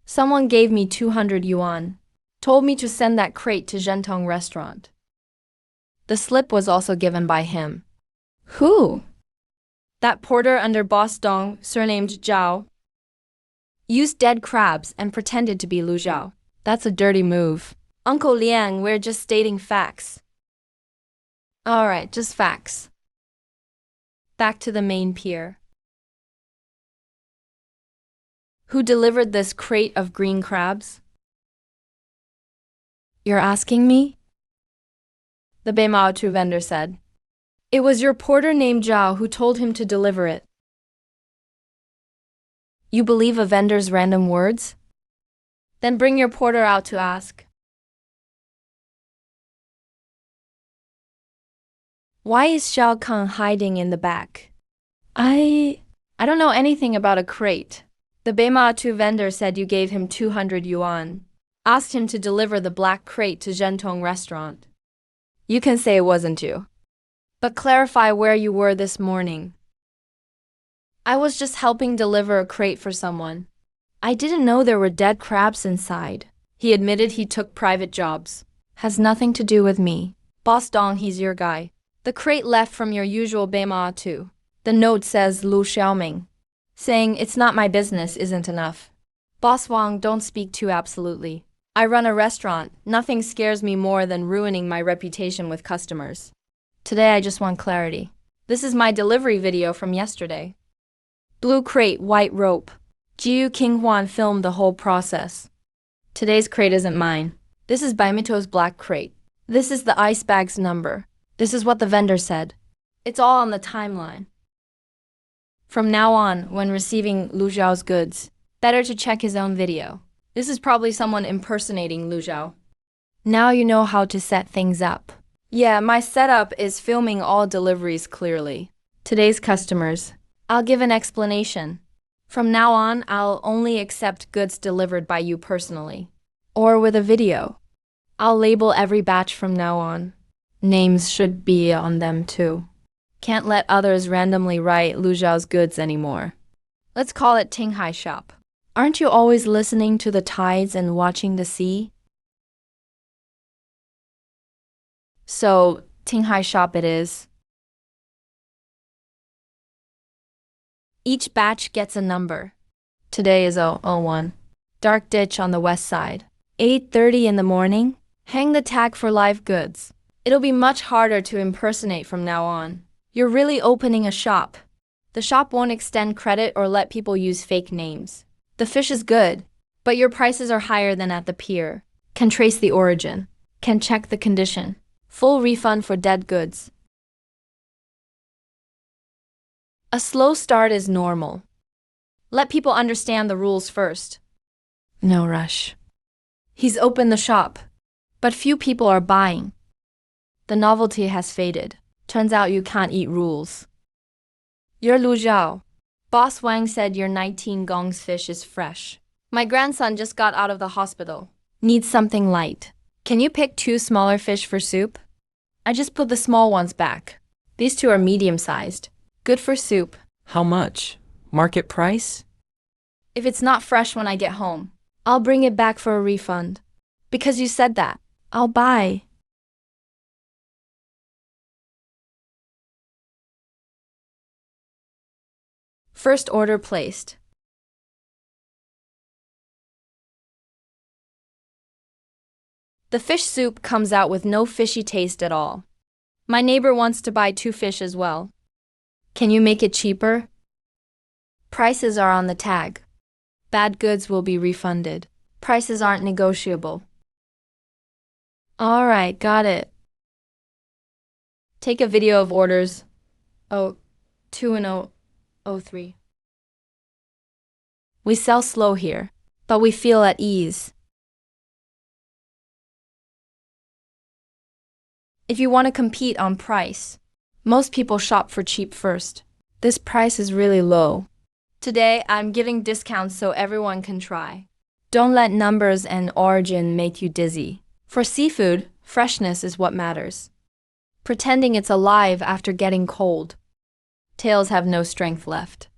Someone gave me 200 yuan. Told me to send that crate to Zhentong restaurant. The slip was also given by him. Who? That porter under Boss Dong, surnamed Zhao. Used dead crabs and pretended to be Lu Zhao. That's a dirty move. Uncle Liang, we're just stating facts. Alright, just facts. Back to the main pier. Who delivered this crate of green crabs? You're asking me? The Beimao Tu vendor said. It was your porter named Zhao who told him to deliver it. You believe a vendor's random words? Then bring your porter out to ask. Why is Xiao Kang hiding in the back? I don't know anything about a crate. The Beima Tu vendor said you gave him 200 yuan. Asked him to deliver the black crate to Zhentong restaurant. You can say it wasn't you. But clarify where you were this morning. I was just helping deliver a crate for someone. I didn't know there were dead crabs inside. He admitted he took private jobs. Has nothing to do with me. Boss Dong, he's your guy. The crate left from your usual Beima Tu. The note says Lu Xiaoming. Saying it's not my business isn't enough. Boss Wang, don't speak too absolutely. I run a restaurant. Nothing scares me more than ruining my reputation with customers. Today I just want clarity. This is my delivery video from yesterday. Blue crate, white rope. Jiu King Huan filmed the whole process. Today's crate isn't mine. This is Baimito's black crate. This is the ice bag's number. This is what the vendor said. It's all on the timeline. From now on, when receiving Lu Zhao's goods, better to check his own video. This is probably someone impersonating Lu Zhao. Now you know how to set things up. Yeah, my setup is filming all deliveries clearly. Today's customers. I'll give an explanation. From now on, I'll only accept goods delivered by you personally. Or with a video. I'll label every batch from now on. Names should be on them too. Can't let others randomly write Lu Zhao's goods anymore. Let's call it Tinghai Shop. Aren't you always listening to the tides and watching the sea? So, Tinghai Shop it is. Each batch gets a number. Today is 001. Dark ditch on the west side. 8:30 in the morning. Hang the tag for live goods. It'll be much harder to impersonate from now on. You're really opening a shop. The shop won't extend credit or let people use fake names. The fish is good, but your prices are higher than at the pier. Can trace the origin. Can check the condition. Full refund for dead goods. A slow start is normal. Let people understand the rules first. No rush. He's opened the shop, but few people are buying. The novelty has faded. Turns out you can't eat rules. You're Lu Zhao. Boss Wang said your 19 gongs fish is fresh. My grandson just got out of the hospital. Needs something light. Can you pick 2 smaller fish for soup? I just put the small ones back. These 2 are medium-sized. Good for soup. How much? Market price? If it's not fresh when I get home, I'll bring it back for a refund. Because you said that, I'll buy. First order placed. The fish soup comes out with no fishy taste at all. My neighbor wants to buy 2 fish as well. Can you make it cheaper? Prices are on the tag. Bad goods will be refunded. Prices aren't negotiable. All right, got it. Take a video of orders 02 and 03. We sell slow here, but we feel at ease. If you want to compete on price, most people shop for cheap first. This price is really low. Today, I'm giving discounts so everyone can try. Don't let numbers and origin make you dizzy. For seafood, freshness is what matters. Pretending it's alive after getting cold. Tails have no strength left.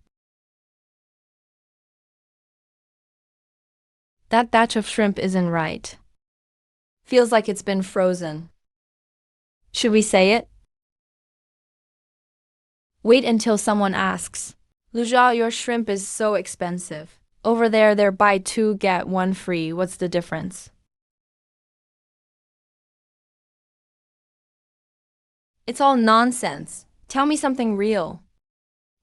That batch of shrimp isn't right. Feels like it's been frozen. Should we say it? Wait until someone asks. Lu Zhao, your shrimp is so expensive. Over there, they're buy 2 get 1 free. What's the difference? It's all nonsense. Tell me something real.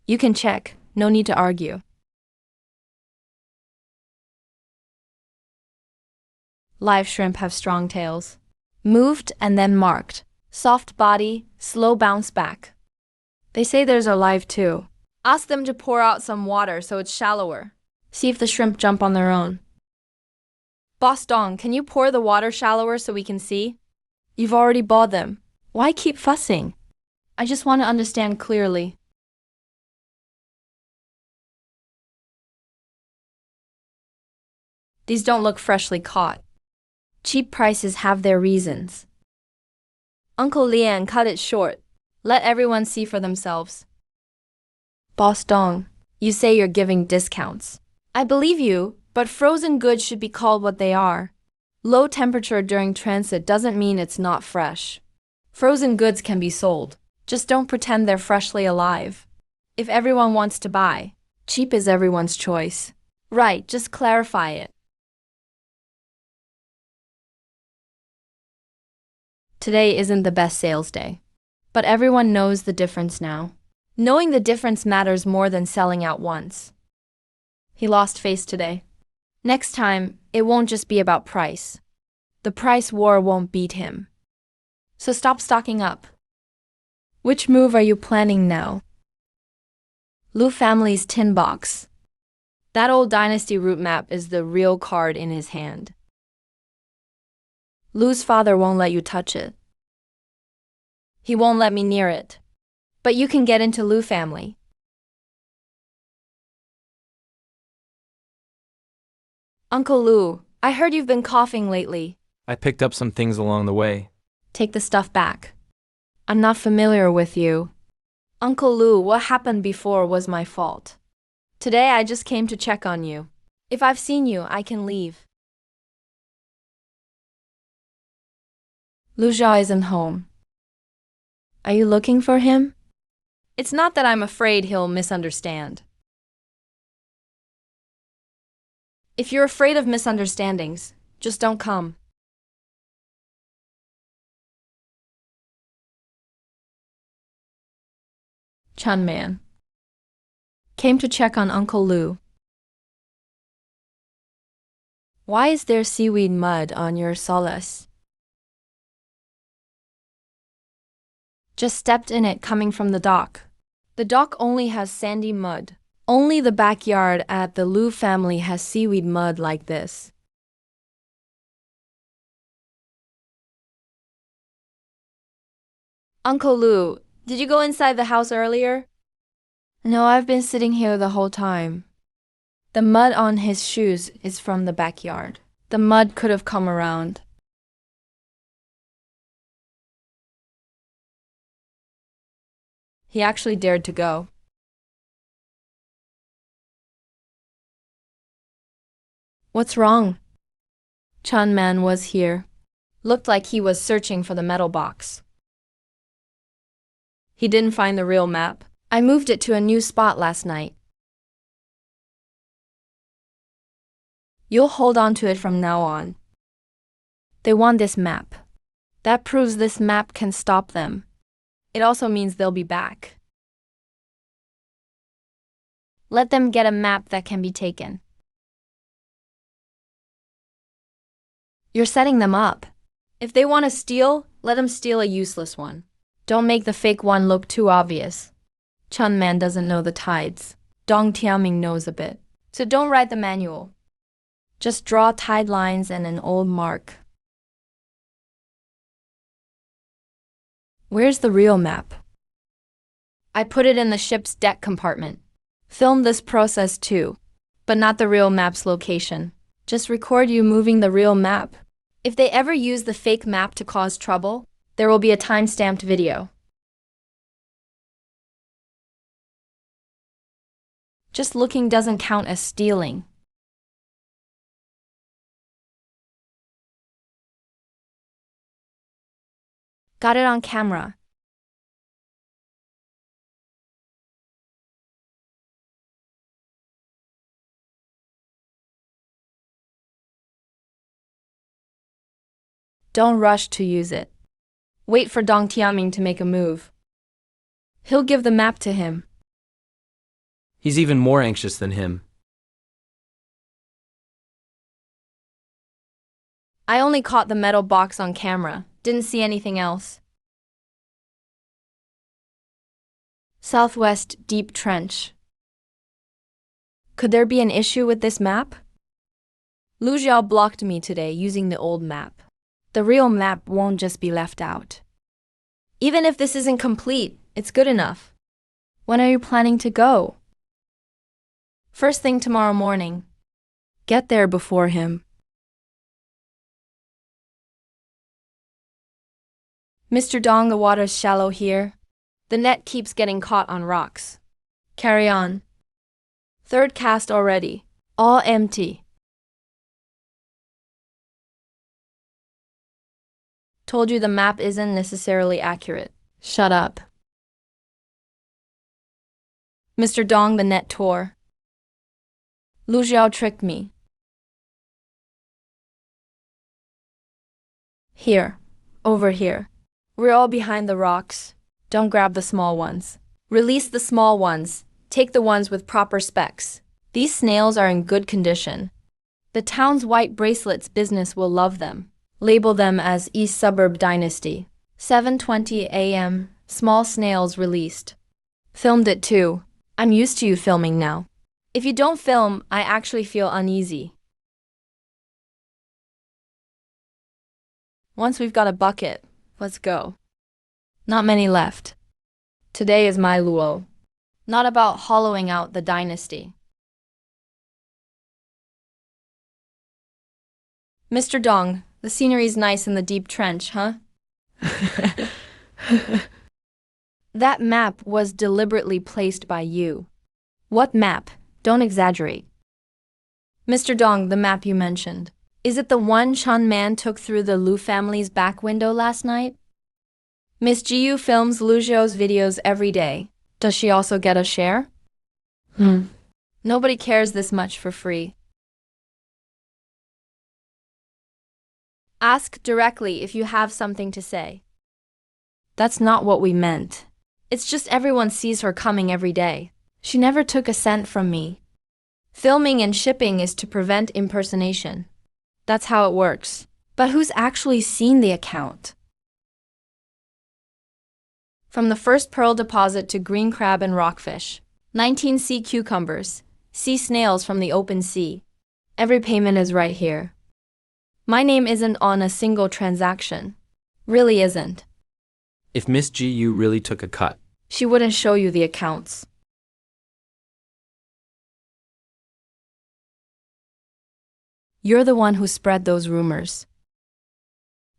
You can check. No need to argue. Live shrimp have strong tails. Moved and then marked. Soft body, slow bounce back. They say theirs are live too. Ask them to pour out some water so it's shallower. See if the shrimp jump on their own. Boss Dong, can you pour the water shallower so we can see? You've already bought them. Why keep fussing? I just want to understand clearly. These don't look freshly caught. Cheap prices have their reasons. Uncle Lian, cut it short. Let everyone see for themselves. Boss Dong, you say you're giving discounts. I believe you, but frozen goods should be called what they are. Low temperature during transit doesn't mean it's not fresh. Frozen goods can be sold. Just don't pretend they're freshly alive. If everyone wants to buy, cheap is everyone's choice. Right, just clarify it. Today isn't the best sales day. But everyone knows the difference now. Knowing the difference matters more than selling out once. He lost face today. Next time, it won't just be about price. The price war won't beat him. So stop stocking up. Which move are you planning now? Lu family's tin box. That old dynasty route map is the real card in his hand. Lu's father won't let you touch it. He won't let me near it. But you can get into Lu family. Uncle Lu, I heard you've been coughing lately. I picked up some things along the way. Take the stuff back. I'm not familiar with you. Uncle Lu, what happened before was my fault. Today I just came to check on you. If I've seen you, I can leave. Lu Zhao isn't home. Are you looking for him? It's not that I'm afraid he'll misunderstand. If you're afraid of misunderstandings, just don't come. Chun Man came to check on Uncle Lu. Why is there seaweed mud on your solace? Just stepped in it coming from the dock. The dock only has sandy mud. Only the backyard at the Lu family has seaweed mud like this. Uncle Lu, did you go inside the house earlier? No, I've been sitting here the whole time. The mud on his shoes is from the backyard. The mud could have come around. He actually dared to go. What's wrong? Chun Man was here. Looked like he was searching for the metal box. He didn't find the real map. I moved it to a new spot last night. You'll hold on to it from now on. They want this map. That proves this map can stop them. It also means they'll be back. Let them get a map that can be taken. You're setting them up. If they want to steal, let them steal a useless one. Don't make the fake one look too obvious. Chun Man doesn't know the tides. Dong Tiaming knows a bit. So don't write the manual. Just draw tide lines and an old mark. Where's the real map? I put it in the ship's deck compartment. Film this process too, but not the real map's location. Just record you moving the real map. If they ever use the fake map to cause trouble, there will be a time-stamped video. Just looking doesn't count as stealing. Got it on camera. Don't rush to use it. Wait for Dong Tiaming to make a move. He'll give the map to him. He's even more anxious than him. I only caught the metal box on camera. Didn't see anything else. Southwest deep trench. Could there be an issue with this map? Lu Zhao blocked me today using the old map. The real map won't just be left out. Even if this isn't complete, it's good enough. When are you planning to go? First thing tomorrow morning. Get there before him. Mr. Dong, the water's shallow here. The net keeps getting caught on rocks. Carry on. Third cast already. All empty. Told you the map isn't necessarily accurate. Shut up. Mr. Dong, the net tore. Lu Zhao tricked me. Here. Over here. We're all behind the rocks. Don't grab the small ones. Release the small ones. Take the ones with proper specs. These snails are in good condition. The town's white bracelets business will love them. Label them as East Suburb Dynasty. 7:20 a.m. Small snails released. Filmed it too. I'm used to you filming now. If you don't film, I actually feel uneasy. Once we've got a bucket, let's go. Not many left. Today is my luo. Not about hollowing out the dynasty. Mr. Dong, the scenery's nice in the deep trench, huh? That map was deliberately placed by you. What map? Don't exaggerate. Mr. Dong, the map you mentioned. Is it the one Chun Man took through the Lu family's back window last night? Miss Jiyu films Lu Zhou's videos every day. Does she also get a share? Nobody cares this much for free. Ask directly if you have something to say. That's not what we meant. It's just everyone sees her coming every day. She never took a cent from me. Filming and shipping is to prevent impersonation. That's how it works. But who's actually seen the account? From the first pearl deposit to green crab and rockfish, 19 sea cucumbers, sea snails from the open sea. Every payment is right here. My name isn't on a single transaction. Really isn't. If Miss Gu really took a cut, She wouldn't show you the accounts. You're the one who spread those rumors.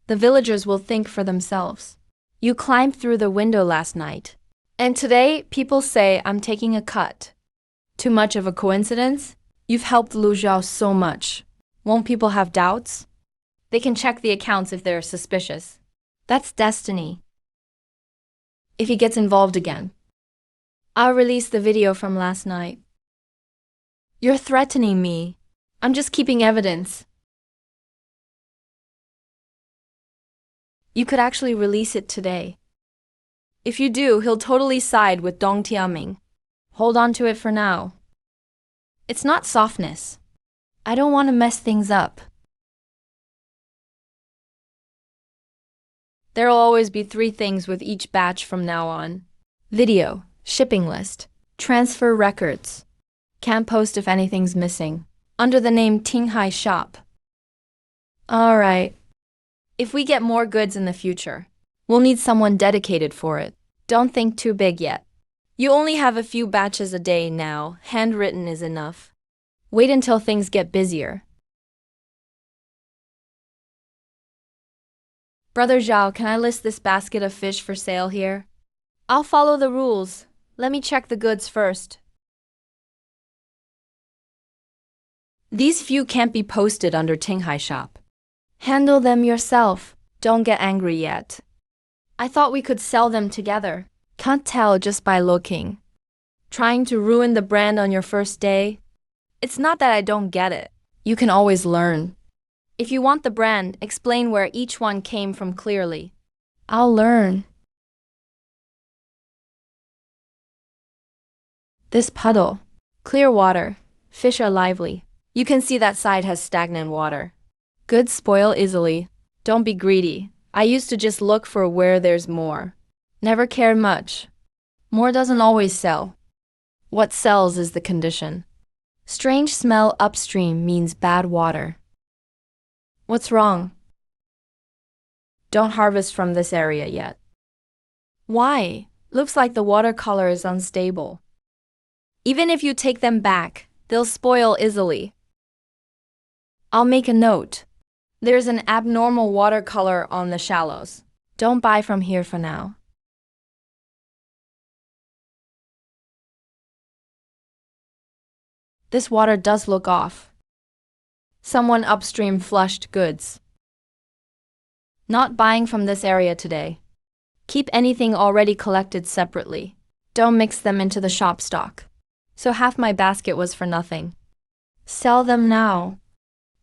The villagers will think for themselves. You climbed through the window last night. And today, people say I'm taking a cut. Too much of a coincidence? You've helped Lu Zhao so much. Won't people have doubts? They can check the accounts if they're suspicious. That's destiny. If he gets involved again, I'll release the video from last night. You're threatening me. I'm just keeping evidence. You could actually release it today. If you do, he'll totally side with Dong Tiaming. Hold on to it for now. It's not softness. I don't want to mess things up. There'll always be 3 things with each batch from now on. Video, shipping list, transfer records. Can't post if anything's missing. Under the name Tinghai Shop. Alright. If we get more goods in the future, we'll need someone dedicated for it. Don't think too big yet. You only have a few batches a day now. Handwritten is enough. Wait until things get busier. Brother Zhao, can I list this basket of fish for sale here? I'll follow the rules. Let me check the goods first. These few can't be posted under Tinghai Shop. Handle them yourself. Don't get angry yet. I thought we could sell them together. Can't tell just by looking. Trying to ruin the brand on your first day? It's not that I don't get it. You can always learn. If you want the brand, explain where each one came from clearly. I'll learn. This puddle. Clear water. Fish are lively. You can see that side has stagnant water. Goods spoil easily. Don't be greedy. I used to just look for where there's more. Never cared much. More doesn't always sell. What sells is the condition. Strange smell upstream means bad water. What's wrong? Don't harvest from this area yet. Why? Looks like the watercolor is unstable. Even if you take them back, they'll spoil easily. I'll make a note. There's an abnormal watercolor on the shallows. Don't buy from here for now. This water does look off. Someone upstream flushed goods. Not buying from this area today. Keep anything already collected separately. Don't mix them into the shop stock. So half my basket was for nothing. Sell them now.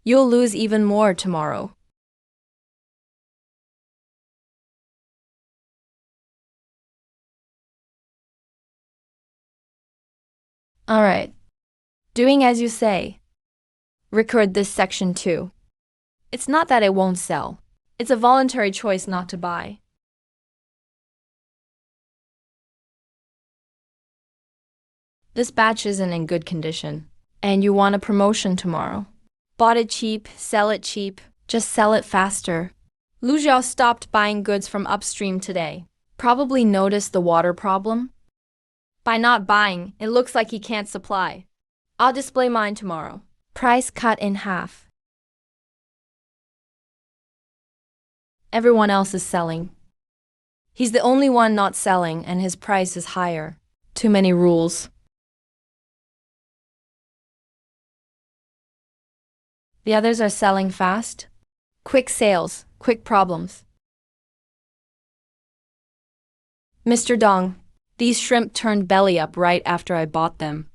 You'll lose even more tomorrow. Alright. Doing as you say. Record this section too. It's not that it won't sell. It's a voluntary choice not to buy. This batch isn't in good condition, and you want a promotion tomorrow. Bought it cheap, sell it cheap, just sell it faster. Lu Xiao stopped buying goods from upstream today. Probably noticed the water problem. By not buying, it looks like he can't supply. I'll display mine tomorrow. Price cut in half. Everyone else is selling. He's the only one not selling, and his price is higher. Too many rules. The others are selling fast. Quick sales, quick problems. Mr. Dong, these shrimp turned belly up right after I bought them.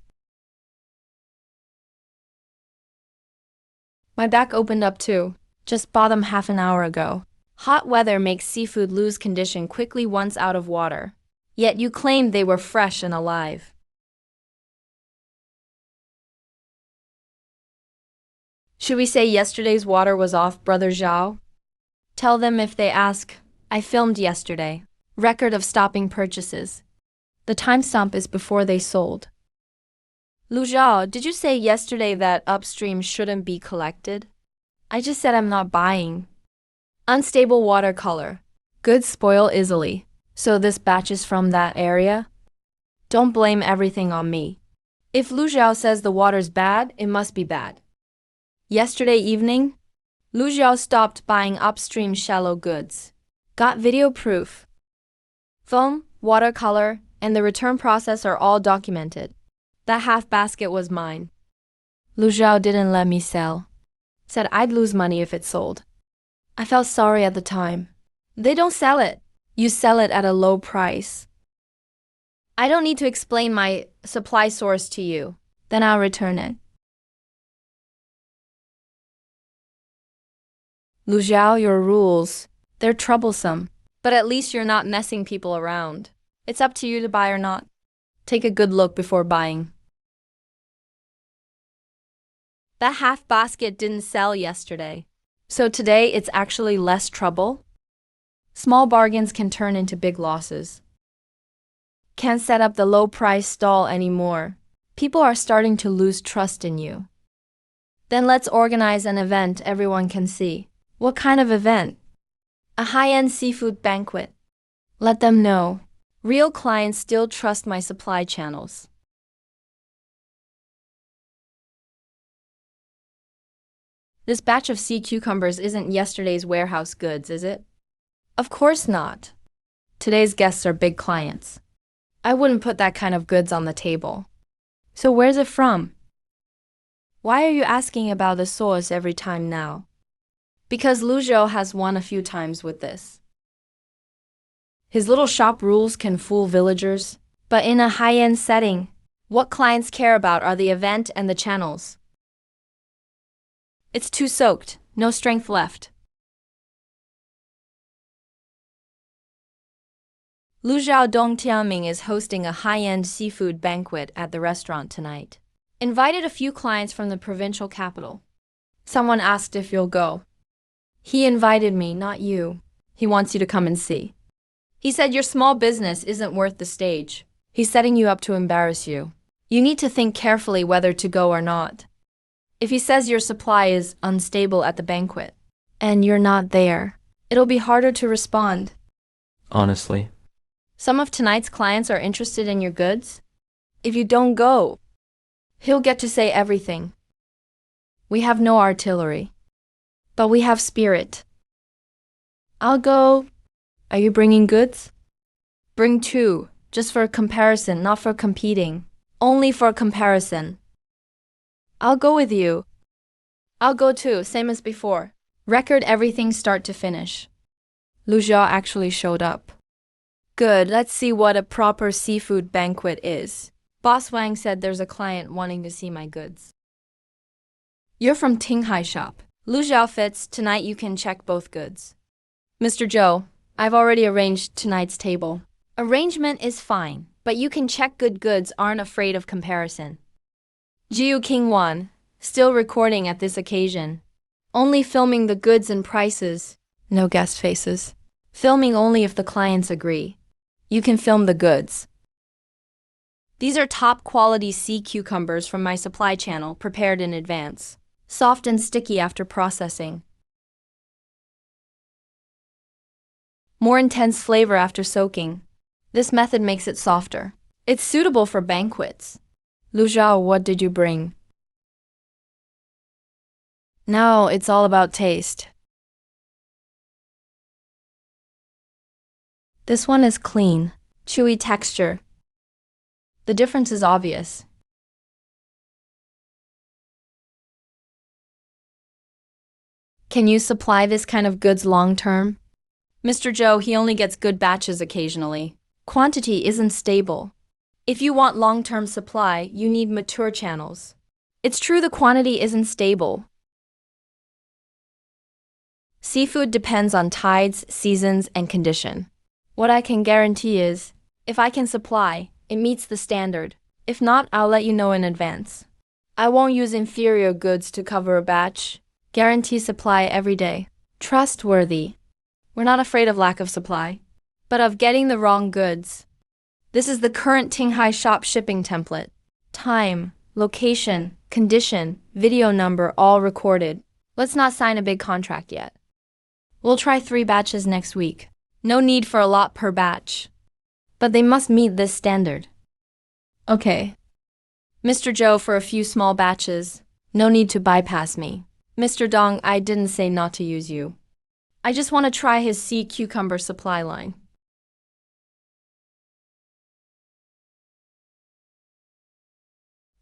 My back opened up too. Just bought them half an hour ago. Hot weather makes seafood lose condition quickly once out of water. Yet you claimed they were fresh and alive. Should we say yesterday's water was off, Brother Zhao? Tell them if they ask. I filmed yesterday. Record of stopping purchases. The timestamp is before they sold. Lu Zhao, did you say yesterday that upstream shouldn't be collected? I just said I'm not buying. Unstable watercolor. Goods spoil easily. So this batch is from that area? Don't blame everything on me. If Lu Zhao says the water's bad, it must be bad. Yesterday evening, Lu Zhao stopped buying upstream shallow goods. Got video proof. Foam, watercolor, and the return process are all documented. That half basket was mine. Lu Zhao didn't let me sell. Said I'd lose money if it sold. I felt sorry at the time. They don't sell it. You sell it at a low price. I don't need to explain my supply source to you. Then I'll return it. Lu Zhao, your rules, they're troublesome. But at least you're not messing people around. It's up to you to buy or not. Take a good look before buying. That half basket didn't sell yesterday. So today it's actually less trouble? Small bargains can turn into big losses. Can't set up the low price stall anymore. People are starting to lose trust in you. Then let's organize an event everyone can see. What kind of event? A high-end seafood banquet. Let them know. Real clients still trust my supply channels. This batch of sea cucumbers isn't yesterday's warehouse goods, is it? Of course not. Today's guests are big clients. I wouldn't put that kind of goods on the table. So where's it from? Why are you asking about the source every time now? Because Lu Zhao has won a few times with this. His little shop rules can fool villagers, but in a high-end setting, what clients care about are the event and the channels. It's too soaked, no strength left. Lu Zhao Dong Tianming is hosting a high-end seafood banquet at the restaurant tonight. Invited a few clients from the provincial capital. Someone asked if you'll go. He invited me, not you. He wants you to come and see. He said your small business isn't worth the stage. He's setting you up to embarrass you. You need to think carefully whether to go or not. If he says your supply is unstable at the banquet, and you're not there, it'll be harder to respond. Honestly. Some of tonight's clients are interested in your goods. If you don't go, he'll get to say everything. We have no artillery, but we have spirit. I'll go. Are you bringing goods? Bring two, just for comparison, not for competing. Only for comparison. I'll go with you. I'll go too, same as before. Record everything start to finish. Lu Zhao actually showed up. Good, let's see what a proper seafood banquet is. Boss Wang said there's a client wanting to see my goods. You're from Tinghai shop. Lu Zhao fits, tonight you can check both goods. Mr. Zhou, I've already arranged tonight's table. Arrangement is fine, but you can check good goods aren't afraid of comparison. Jiu King 1. Still recording at this occasion. Only filming the goods and prices. No guest faces. Filming only if the clients agree. You can film the goods. These are top quality sea cucumbers from my supply channel, prepared in advance. Soft and sticky after processing. More intense flavor after soaking. This method makes it softer. It's suitable for banquets. Lu Zhao, what did you bring? No, it's all about taste. This one is clean, chewy texture. The difference is obvious. Can you supply this kind of goods long term? Mr. Joe, he only gets good batches occasionally. Quantity isn't stable. If you want long-term supply, you need mature channels. It's true the quantity isn't stable. Seafood depends on tides, seasons, and condition. What I can guarantee is, if I can supply, it meets the standard. If not, I'll let you know in advance. I won't use inferior goods to cover a batch. Guarantee supply every day. Trustworthy. We're not afraid of lack of supply, but of getting the wrong goods. This is the current Tinghai shop shipping template. Time, location, condition, video number all recorded. Let's not sign a big contract yet. We'll try 3 batches next week. No need for a lot per batch. But they must meet this standard. Okay. Mr. Joe, for a few small batches. No need to bypass me. Mr. Dong, I didn't say not to use you. I just want to try his sea cucumber supply line.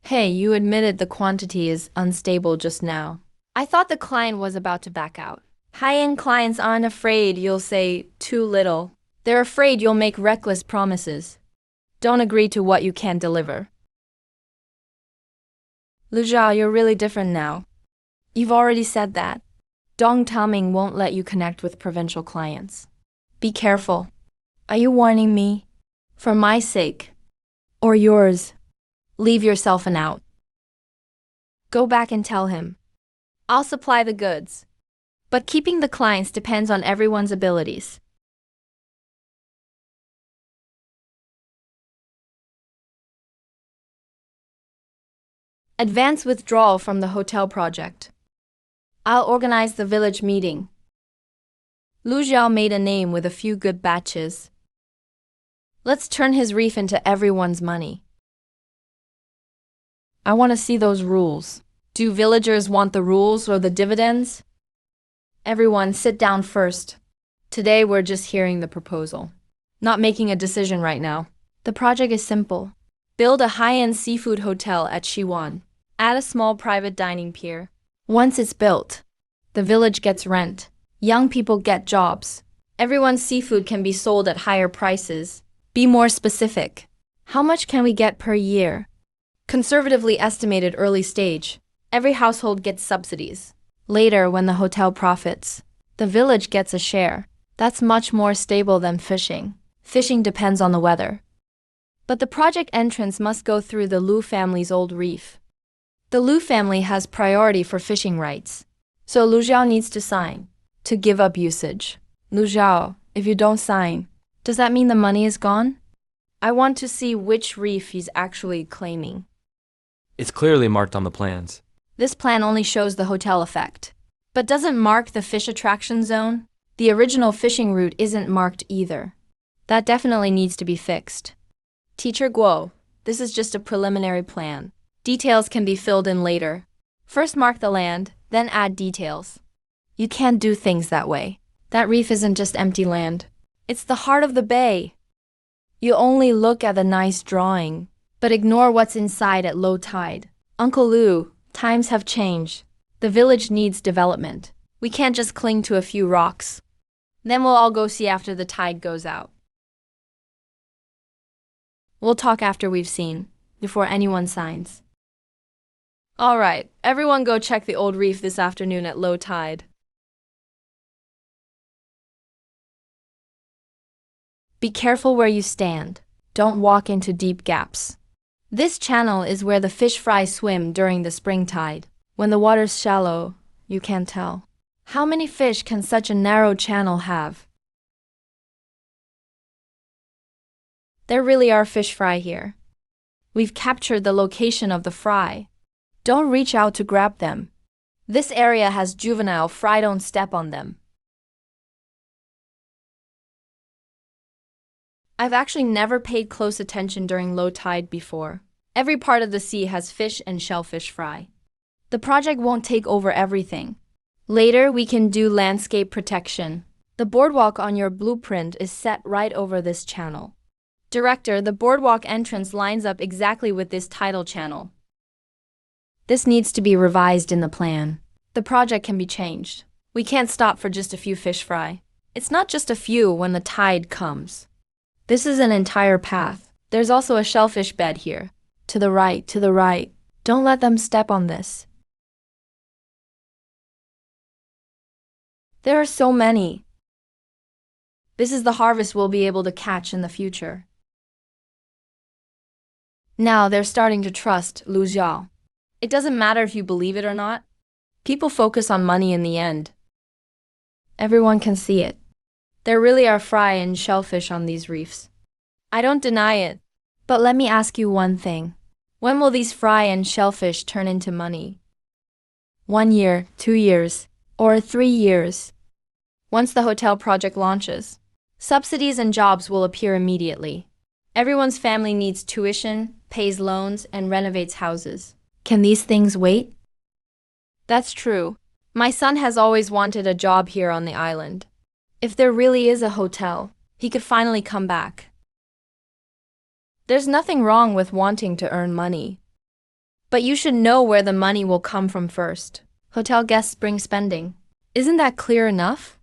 Hey, you admitted the quantity is unstable just now. I thought the client was about to back out. High-end clients aren't afraid you'll say too little. They're afraid you'll make reckless promises. Don't agree to what you can't deliver. Lu Zhao, you're really different now. You've already said that. Dong Taming won't let you connect with provincial clients. Be careful. Are you warning me? For my sake. Or yours. Leave yourself an out. Go back and tell him. I'll supply the goods. But keeping the clients depends on everyone's abilities. Advance withdrawal from the hotel project. I'll organize the village meeting. Lu Zhao made a name with a few good batches. Let's turn his reef into everyone's money. I want to see those rules. Do villagers want the rules or the dividends? Everyone, sit down first. Today we're just hearing the proposal. Not making a decision right now. The project is simple. Build a high-end seafood hotel at Shiwan. Add a small private dining pier. Once it's built, the village gets rent. Young people get jobs. Everyone's seafood can be sold at higher prices. Be more specific. How much can we get per year? Conservatively estimated early stage. Every household gets subsidies. Later, when the hotel profits, the village gets a share. That's much more stable than fishing. Fishing depends on the weather. But the project entrance must go through the Lu family's old reef. The Lu family has priority for fishing rights. So Lu Zhao needs to sign to give up usage. Lu Zhao, if you don't sign, does that mean the money is gone? I want to see which reef he's actually claiming. It's clearly marked on the plans. This plan only shows the hotel effect, but doesn't mark the fish attraction zone. The original fishing route isn't marked either. That definitely needs to be fixed. Teacher Guo, this is just a preliminary plan. Details can be filled in later. First mark the land, then add details. You can't do things that way. That reef isn't just empty land. It's the heart of the bay. You only look at the nice drawing, but ignore what's inside at low tide. Uncle Lu, times have changed. The village needs development. We can't just cling to a few rocks. Then we'll all go see after the tide goes out. We'll talk after we've seen, before anyone signs. All right, everyone go check the old reef this afternoon at low tide. Be careful where you stand. Don't walk into deep gaps. This channel is where the fish fry swim during the spring tide. When the water's shallow, you can't tell. How many fish can such a narrow channel have? There really are fish fry here. We've captured the location of the fry. Don't reach out to grab them. This area has juvenile fry, don't step on them. I've actually never paid close attention during low tide before. Every part of the sea has fish and shellfish fry. The project won't take over everything. Later, we can do landscape protection. The boardwalk on your blueprint is set right over this channel. Director, the boardwalk entrance lines up exactly with this tidal channel. This needs to be revised in the plan. The project can be changed. We can't stop for just a few fish fry. It's not just a few when the tide comes. This is an entire path. There's also a shellfish bed here. To the right, to the right. Don't let them step on this. There are so many. This is the harvest we'll be able to catch in the future. Now they're starting to trust Lu Xiao. It doesn't matter if you believe it or not. People focus on money in the end. Everyone can see it. There really are fry and shellfish on these reefs. I don't deny it. But let me ask you one thing. When will these fry and shellfish turn into money? 1 year, 2 years, or 3 years? Once the hotel project launches, subsidies and jobs will appear immediately. Everyone's family needs tuition, pays loans, and renovates houses. Can these things wait? That's true. My son has always wanted a job here on the island. If there really is a hotel, he could finally come back. There's nothing wrong with wanting to earn money. But you should know where the money will come from first. Hotel guests bring spending. Isn't that clear enough?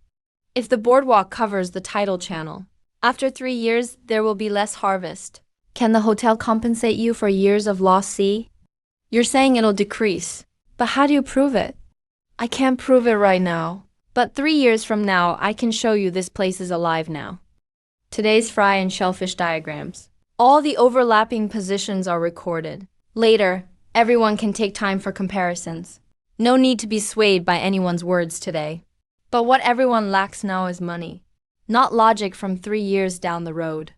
If the boardwalk covers the tidal channel, after 3 years, there will be less harvest. Can the hotel compensate you for years of lost sea? You're saying it'll decrease. But how do you prove it? I can't prove it right now. But 3 years from now, I can show you this place is alive now. Today's fry and shellfish diagrams. All the overlapping positions are recorded. Later, everyone can take time for comparisons. No need to be swayed by anyone's words today. But what everyone lacks now is money, not logic from 3 years down the road.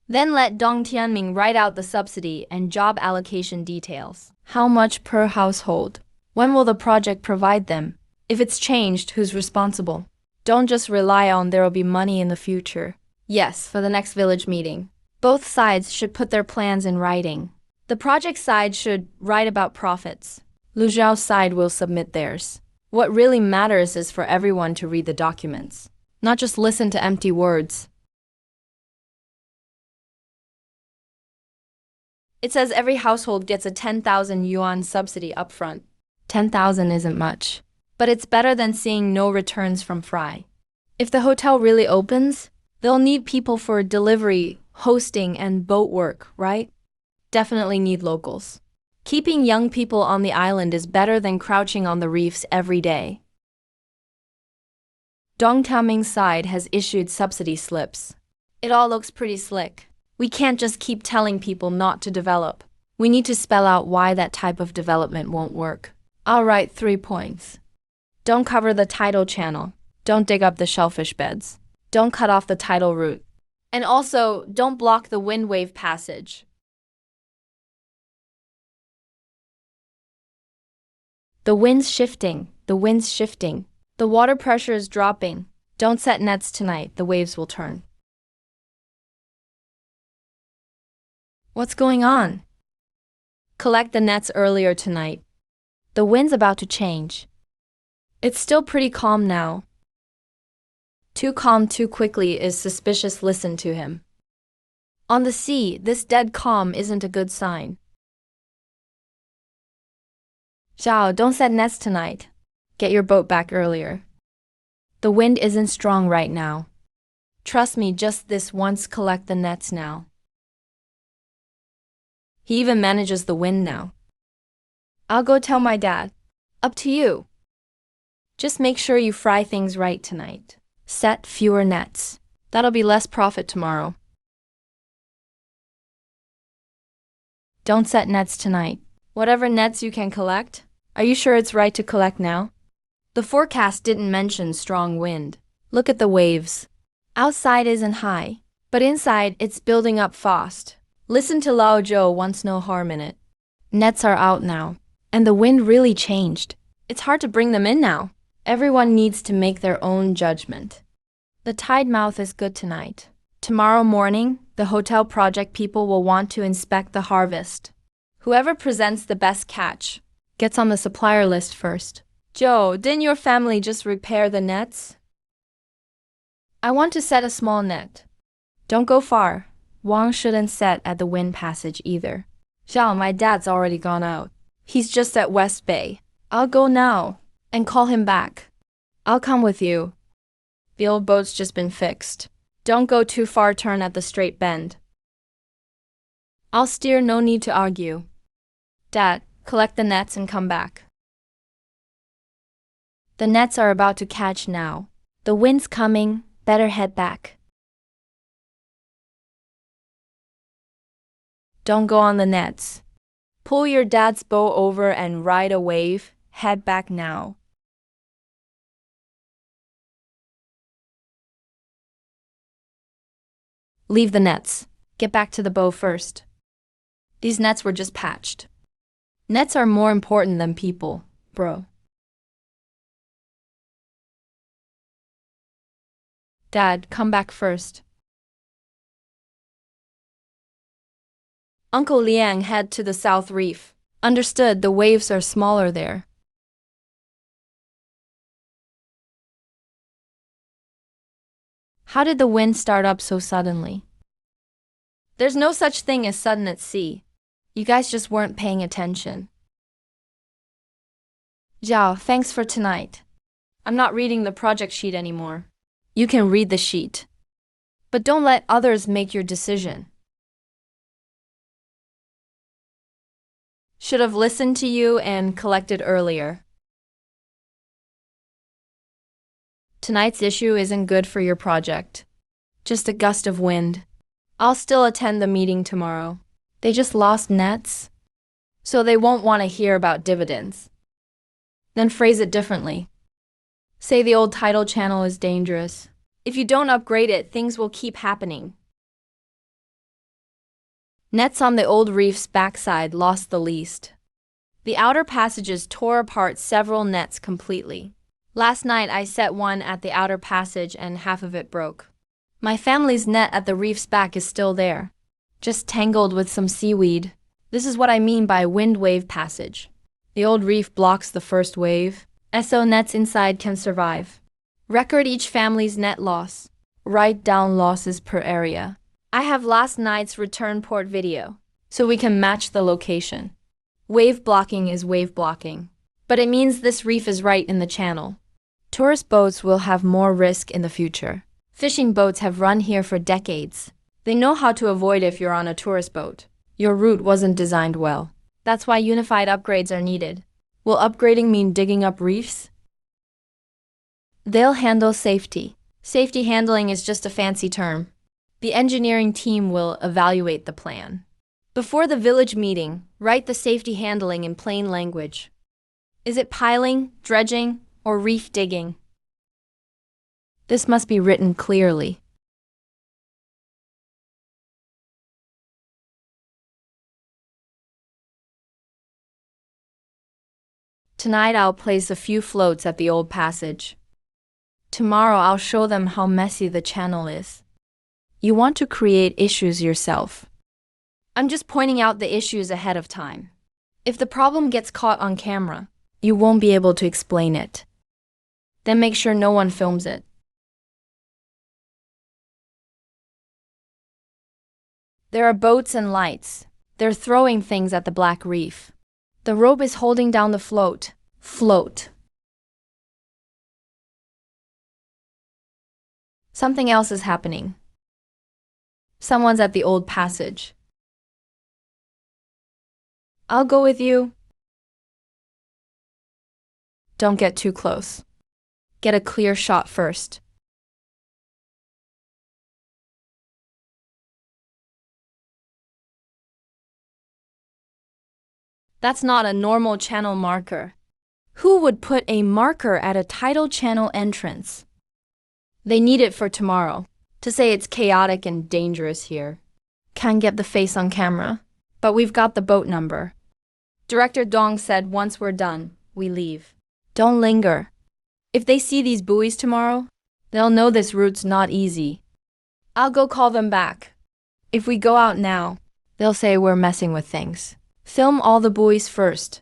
Then let Dong Tianming write out the subsidy and job allocation details. How much per household? When will the project provide them? If it's changed, who's responsible? Don't just rely on there will be money in the future. Yes, for the next village meeting. Both sides should put their plans in writing. The project side should write about profits. Lu Xiao's side will submit theirs. What really matters is for everyone to read the documents, not just listen to empty words. It says every household gets a 10,000 yuan subsidy upfront. 10,000 isn't much, but it's better than seeing no returns from fry. If the hotel really opens, they'll need people for delivery, hosting, and boat work, right? Definitely need locals. Keeping young people on the island is better than crouching on the reefs every day. Dong Tianming's side has issued subsidy slips. It all looks pretty slick. We can't just keep telling people not to develop. We need to spell out why that type of development won't work. I'll write 3 points. Don't cover the tidal channel. Don't dig up the shellfish beds. Don't cut off the tidal route. And also, don't block the wind wave passage. The wind's shifting. The wind's shifting. The water pressure is dropping. Don't set nets tonight. The waves will turn. What's going on? Collect the nets earlier tonight. The wind's about to change. It's still pretty calm now. Too calm too quickly is suspicious. Listen to him. On the sea, this dead calm isn't a good sign. Xiao, don't set nets tonight. Get your boat back earlier. The wind isn't strong right now. Trust me, just this once. Collect the nets now. He even manages the wind now. I'll go tell my dad. Up to you. Just make sure you fry things right tonight. Set fewer nets. That'll be less profit tomorrow. Don't set nets tonight. Whatever nets you can collect, are you sure it's right to collect now? The forecast didn't mention strong wind. Look at the waves. Outside isn't high, but inside it's building up fast. Listen to Lao Zhou wants no harm in it. Nets are out now, and the wind really changed. It's hard to bring them in now. Everyone needs to make their own judgment. The tide mouth is good tonight. Tomorrow morning, the hotel project people will want to inspect the harvest. Whoever presents the best catch gets on the supplier list first. Joe, didn't your family just repair the nets? I want to set a small net. Don't go far. Wang shouldn't set at the wind passage either. Xiao, my dad's already gone out. He's just at West Bay. I'll go now and call him back. I'll come with you. The old boat's just been fixed. Don't go too far turn at the straight bend. I'll steer, no need to argue. Dad, collect the nets and come back. The nets are about to catch now. The wind's coming, better head back. Don't go on the nets. Pull your dad's boat over and ride a wave, head back now. Leave the nets. Get back to the bow first. These nets were just patched. Nets are more important than people, bro. Dad, come back first. Uncle Liang head to the South Reef. Understood, the waves are smaller there. How did the wind start up so suddenly? There's no such thing as sudden at sea. You guys just weren't paying attention. Zhao, thanks for tonight. I'm not reading the project sheet anymore. You can read the sheet. But don't let others make your decision. Should have listened to you and collected earlier. Tonight's issue isn't good for your project. Just a gust of wind. I'll still attend the meeting tomorrow. They just lost nets, so they won't want to hear about dividends. Then phrase it differently. Say the old tidal channel is dangerous. If you don't upgrade it, things will keep happening. Nets on the old reef's backside lost the least. The outer passages tore apart several nets completely. Last night I set one at the outer passage and half of it broke. My family's net at the reef's back is still there, just tangled with some seaweed. This is what I mean by wind-wave passage. The old reef blocks the first wave, so nets inside can survive. Record each family's net loss. Write down losses per area. I have last night's return port video, so we can match the location. Wave blocking is wave blocking, but it means this reef is right in the channel. Tourist boats will have more risk in the future. Fishing boats have run here for decades. They know how to avoid if you're on a tourist boat. Your route wasn't designed well. That's why unified upgrades are needed. Will upgrading mean digging up reefs? They'll handle safety. Safety handling is just a fancy term. The engineering team will evaluate the plan. Before the village meeting, write the safety handling in plain language. Is it piling, dredging, or reef digging? This must be written clearly. Tonight I'll place a few floats at the old passage. Tomorrow I'll show them how messy the channel is. You want to create issues yourself. I'm just pointing out the issues ahead of time. If the problem gets caught on camera, you won't be able to explain it. Then make sure no one films it. There are boats and lights. They're throwing things at the black reef. The rope is holding down the float. Float. Something else is happening. Someone's at the old passage. I'll go with you. Don't get too close. Get a clear shot first. That's not a normal channel marker. Who would put a marker at a tidal channel entrance? They need it for tomorrow, to say it's chaotic and dangerous here. Can't get the face on camera, but we've got the boat number. Director Dong said once we're done, we leave. Don't linger. If they see these buoys tomorrow, they'll know this route's not easy. I'll go call them back. If we go out now, they'll say we're messing with things. Film all the buoys first.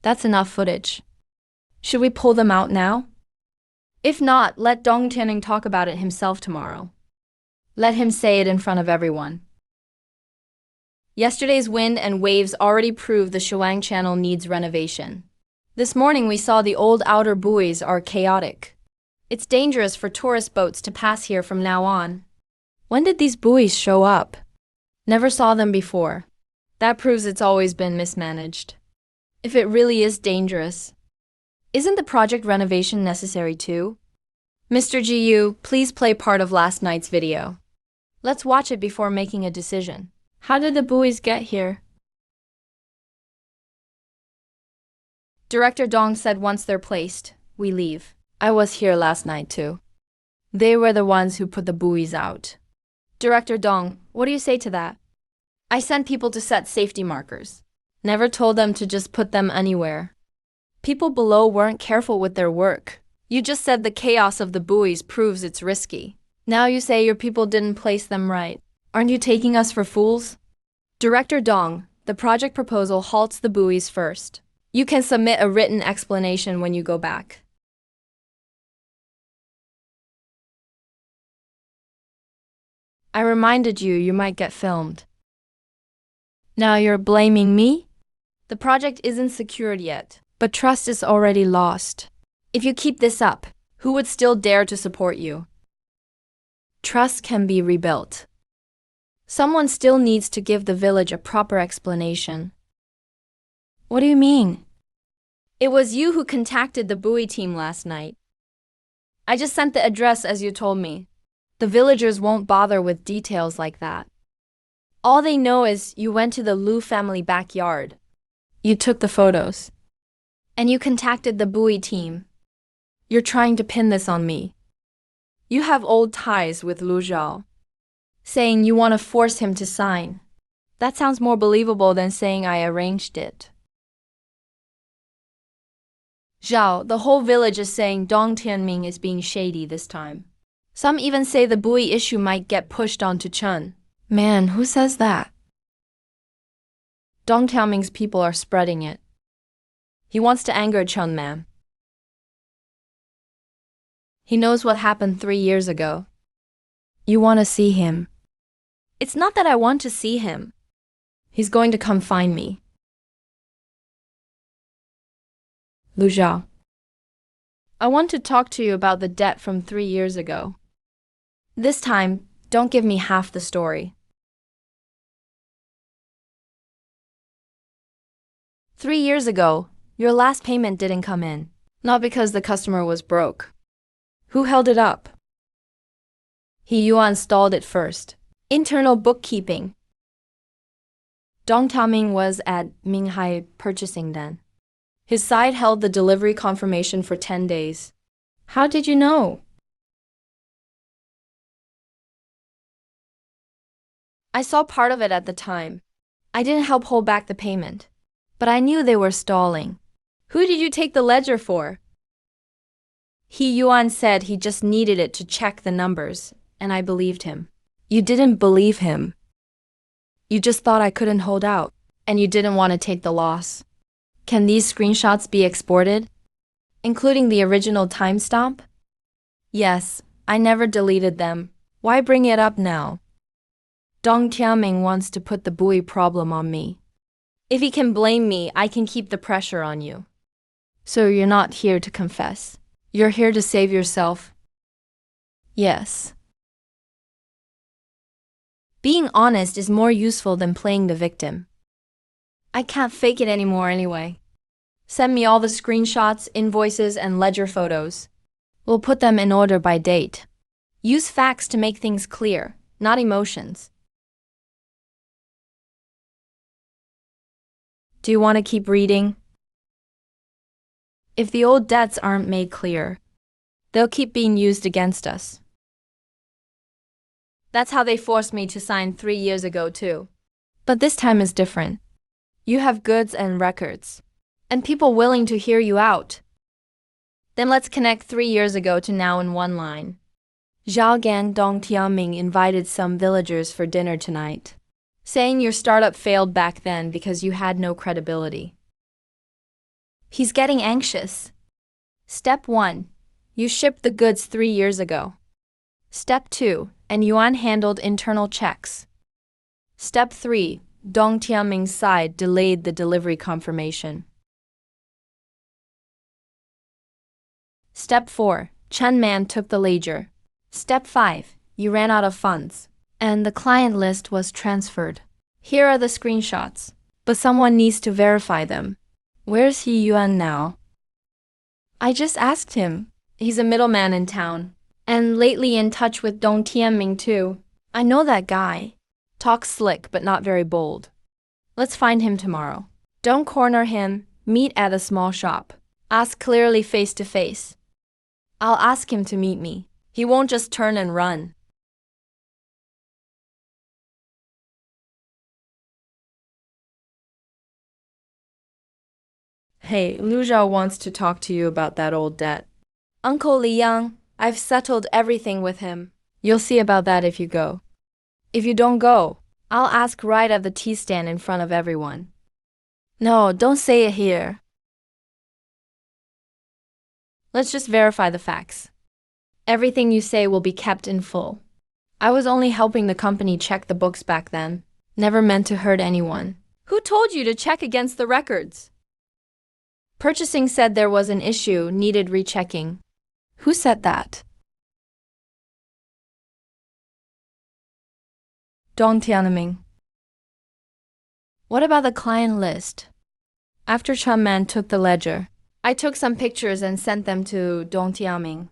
That's enough footage. Should we pull them out now? If not, let Dong Tianning talk about it himself tomorrow. Let him say it in front of everyone. Yesterday's wind and waves already prove the Shuang Channel needs renovation. This morning we saw the old outer buoys are chaotic. It's dangerous for tourist boats to pass here from now on. When did these buoys show up? Never saw them before. That proves it's always been mismanaged. If it really is dangerous, isn't the project renovation necessary too? Mr. Jiyu, please play part of last night's video. Let's watch it before making a decision. How did the buoys get here? Director Dong said once they're placed, we leave. I was here last night too. They were the ones who put the buoys out. Director Dong, what do you say to that? I sent people to set safety markers. Never told them to just put them anywhere. People below weren't careful with their work. You just said the chaos of the buoys proves it's risky. Now you say your people didn't place them right. Aren't you taking us for fools? Director Dong, the project proposal halts the buoys first. You can submit a written explanation when you go back. I reminded you you might get filmed. Now you're blaming me? The project isn't secured yet, but trust is already lost. If you keep this up, who would still dare to support you? Trust can be rebuilt. Someone still needs to give the village a proper explanation. What do you mean? It was you who contacted the buoy team last night. I just sent the address as you told me. The villagers won't bother with details like that. All they know is you went to the Lu family backyard. You took the photos. And you contacted the buoy team. You're trying to pin this on me. You have old ties with Lu Zhao, saying you want to force him to sign. That sounds more believable than saying I arranged it. Zhao, the whole village is saying Dong Tianming is being shady this time. Some even say the buoy issue might get pushed onto Chen. Man, who says that? Dong Tianming's people are spreading it. He wants to anger Chen man. He knows what happened 3 years ago. You want to see him. It's not that I want to see him. He's going to come find me. Lu Zhao, I want to talk to you about the debt from 3 years ago. This time, don't give me half the story. 3 years ago, your last payment didn't come in, not because the customer was broke. Who held it up? He Yuan stalled it first. Internal bookkeeping. Dong Tianming was at Minghai purchasing then. His side held the delivery confirmation for 10 days. How did you know? I saw part of it at the time. I didn't help hold back the payment, but I knew they were stalling. Who did you take the ledger for? He Yuan said he just needed it to check the numbers, and I believed him. You didn't believe him. You just thought I couldn't hold out, and you didn't want to take the loss. Can these screenshots be exported, including the original timestamp? Yes, I never deleted them. Why bring it up now? Dong Tianming wants to put the buoy problem on me. If he can blame me, I can keep the pressure on you. So you're not here to confess. You're here to save yourself. Yes. Being honest is more useful than playing the victim. I can't fake it anymore anyway. Send me all the screenshots, invoices, and ledger photos. We'll put them in order by date. Use facts to make things clear, not emotions. Do you want to keep reading? If the old debts aren't made clear, they'll keep being used against us. That's how they forced me to sign 3 years ago, too. But this time is different. You have goods and records, and people willing to hear you out. Then let's connect 3 years ago to now in one line. Zhao Gan Dong Tianming invited some villagers for dinner tonight, saying your startup failed back then because you had no credibility. He's getting anxious. Step 1. You shipped the goods 3 years ago. Step 2. And Yuan handled internal checks. Step 3. Dong Tianming's side delayed the delivery confirmation. Step 4. Chen Man took the ledger. Step 5. You ran out of funds, and the client list was transferred. Here are the screenshots, but someone needs to verify them. Where's he Yuan now? I just asked him. He's a middleman in town, and lately in touch with Dong Tianming too. I know that guy. Talks slick but not very bold. Let's find him tomorrow. Don't corner him, meet at a small shop. Ask clearly face to face. I'll ask him to meet me. He won't just turn and run. Hey, Lu Zhao wants to talk to you about that old debt. Uncle Liang, I've settled everything with him. You'll see about that if you go. If you don't go, I'll ask right at the tea stand in front of everyone. No, don't say it here. Let's just verify the facts. Everything you say will be kept in full. I was only helping the company check the books back then. Never meant to hurt anyone. Who told you to check against the records? Purchasing said there was an issue, needed rechecking. Who said that? Dong Tianming. What about the client list? After Chen Man took the ledger, I took some pictures and sent them to Dong Tianming.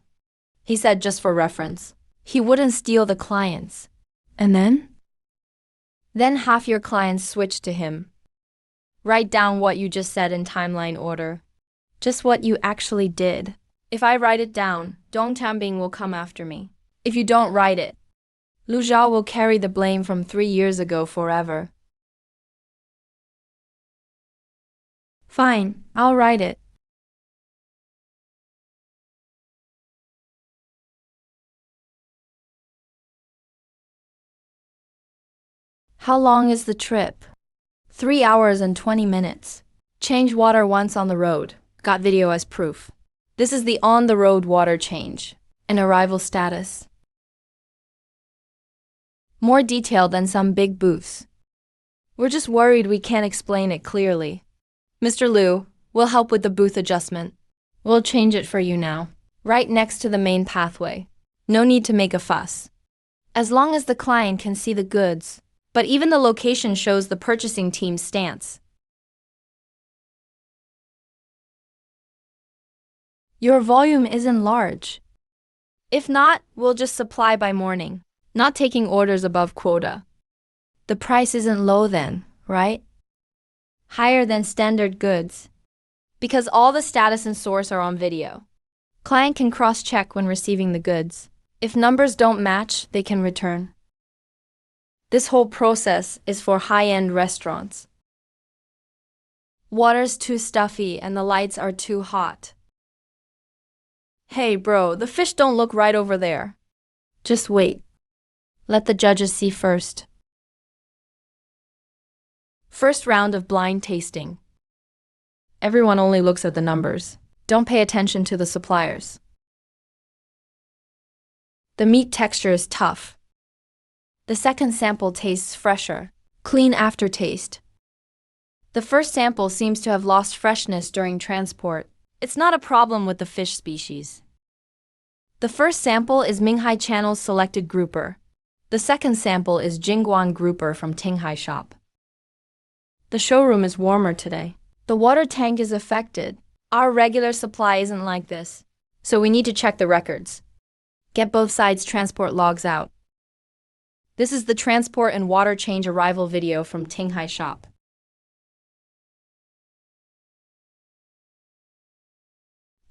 He said just for reference. He wouldn't steal the clients. And then? Then half your clients switched to him. Write down what you just said in timeline order. Just what you actually did. If I write it down, Dong Tianming will come after me. If you don't write it, Lu Zhao will carry the blame from 3 years ago forever. Fine, I'll write it. How long is the trip? 3 hours and 20 minutes. Change water once on the road. Got video as proof. This is the on-the-road water change and arrival status. More detailed than some big booths. We're just worried we can't explain it clearly. Mr. Liu, we'll help with the booth adjustment. We'll change it for you now. Right next to the main pathway. No need to make a fuss. As long as the client can see the goods, but even the location shows the purchasing team's stance. Your volume isn't large. If not, we'll just supply by morning. Not taking orders above quota. The price isn't low then, right? Higher than standard goods. Because all the status and source are on video. Client can cross-check when receiving the goods. If numbers don't match, they can return. This whole process is for high-end restaurants. Water's too stuffy and the lights are too hot. Hey bro, the fish don't look right over there. Just wait. Let the judges see first. First round of blind tasting. Everyone only looks at the numbers. Don't pay attention to the suppliers. The meat texture is tough. The second sample tastes fresher, clean aftertaste. The first sample seems to have lost freshness during transport. It's not a problem with the fish species. The first sample is Minghai Channel's selected grouper. The second sample is Jingguan grouper from Tinghai shop. The showroom is warmer today. The water tank is affected. Our regular supply isn't like this, so we need to check the records. Get both sides' transport logs out. This is the transport and water change arrival video from Tinghai shop.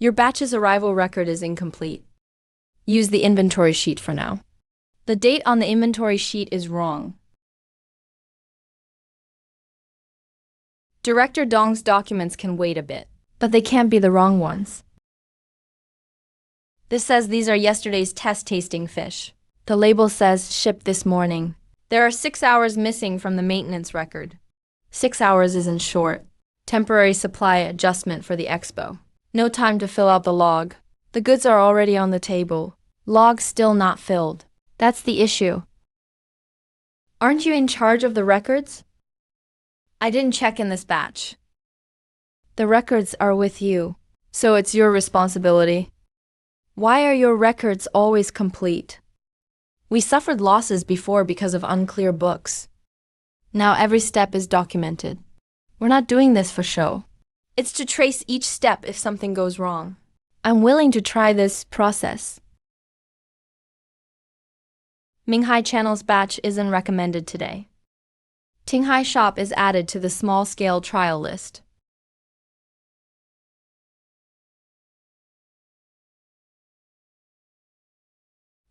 Your batch's arrival record is incomplete. Use the inventory sheet for now. The date on the inventory sheet is wrong. Director Dong's documents can wait a bit, but they can't be the wrong ones. This says these are yesterday's test tasting fish. The label says shipped this morning. There are 6 hours missing from the maintenance record. 6 hours isn't short. Temporary supply adjustment for the expo. No time to fill out the log. The goods are already on the table. Log still not filled. That's the issue. Aren't you in charge of the records? I didn't check in this batch. The records are with you, so it's your responsibility. Why are your records always complete? We suffered losses before because of unclear books. Now every step is documented. We're not doing this for show. It's to trace each step if something goes wrong. I'm willing to try this process. Minghai Channel's batch isn't recommended today. Tinghai Shop is added to the small-scale trial list.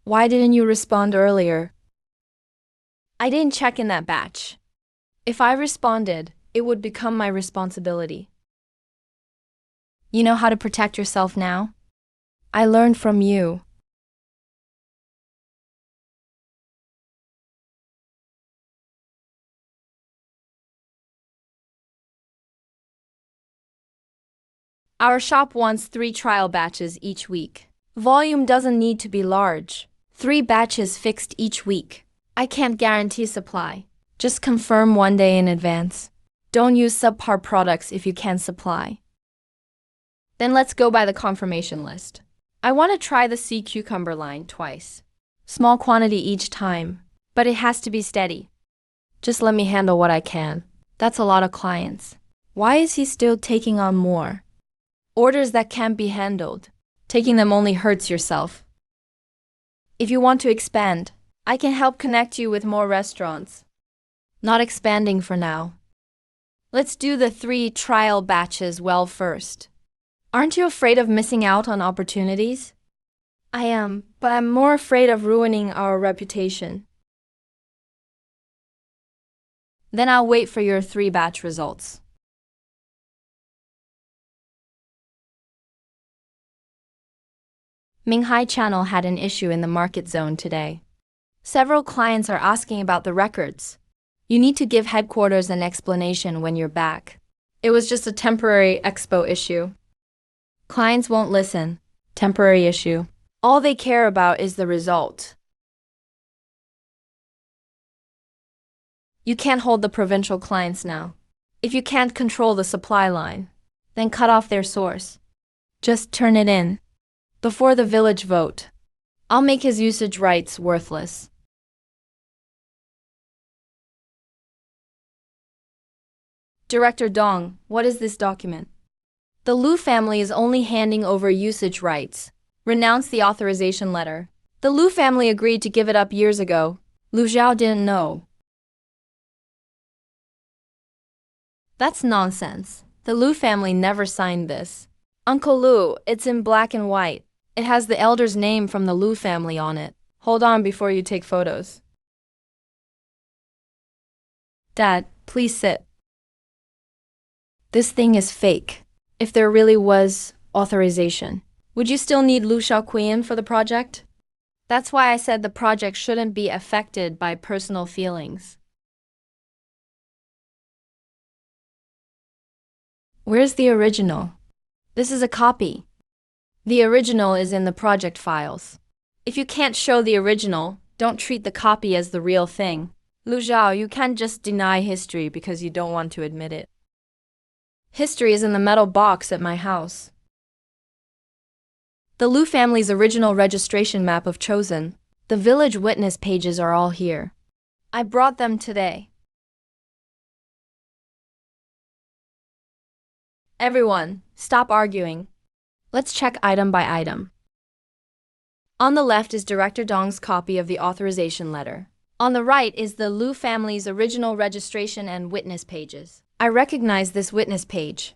Why didn't you respond earlier? I didn't check in that batch. If I responded, it would become my responsibility. You know how to protect yourself now? I learned from you. Our shop wants 3 trial batches each week. Volume doesn't need to be large. 3 batches fixed each week. I can't guarantee supply. Just confirm 1 day in advance. Don't use subpar products if you can't supply. Then let's go by the confirmation list. I want to try the sea cucumber line twice. Small quantity each time, but it has to be steady. Just let me handle what I can. That's a lot of clients. Why is he still taking on more? Orders that can't be handled. Taking them only hurts yourself. If you want to expand, I can help connect you with more restaurants. Not expanding for now. Let's do the 3 trial batches well first. Aren't you afraid of missing out on opportunities? I am, but I'm more afraid of ruining our reputation. Then I'll wait for your 3 batch results. Minghai Channel had an issue in the market zone today. Several clients are asking about the records. You need to give headquarters an explanation when you're back. It was just a temporary expo issue. Clients won't listen. Temporary issue. All they care about is the result. You can't hold the provincial clients now. If you can't control the supply line, then cut off their source. Just turn it in. Before the village vote, I'll make his usage rights worthless. Director Dong, what is this document? The Liu family is only handing over usage rights. Renounce the authorization letter. The Liu family agreed to give it up years ago. Liu Xiao didn't know. That's nonsense. The Liu family never signed this. Uncle Liu, it's in black and white. It has the elder's name from the Liu family on it. Hold on before you take photos. Dad, please sit. This thing is fake. If there really was authorization, would you still need Liu Xiaoqian for the project? That's why I said the project shouldn't be affected by personal feelings. Where's the original? This is a copy. The original is in the project files. If you can't show the original, don't treat the copy as the real thing. Liu Xiao, you can't just deny history because you don't want to admit it. History is in the metal box at my house. The Liu family's original registration map of Chosen. The village witness pages are all here. I brought them today. Everyone, stop arguing. Let's check item by item. On the left is Director Dong's copy of the authorization letter. On the right is the Liu family's original registration and witness pages. I recognize this witness page.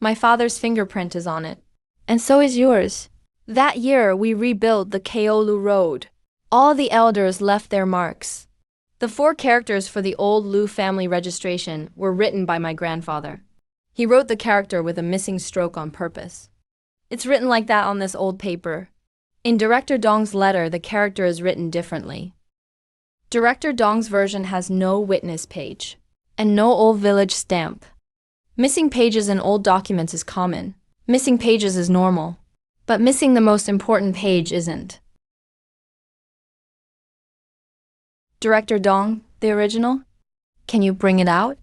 My father's fingerprint is on it. And so is yours. That year, we rebuilt the Keolu Road. All the elders left their marks. The 4 characters for the old Lu family registration were written by my grandfather. He wrote the character with a missing stroke on purpose. It's written like that on this old paper. In Director Dong's letter, the character is written differently. Director Dong's version has no witness page and no old village stamp. Missing pages in old documents is common. Missing pages is normal. But missing the most important page isn't. Director Dong, the original? Can you bring it out?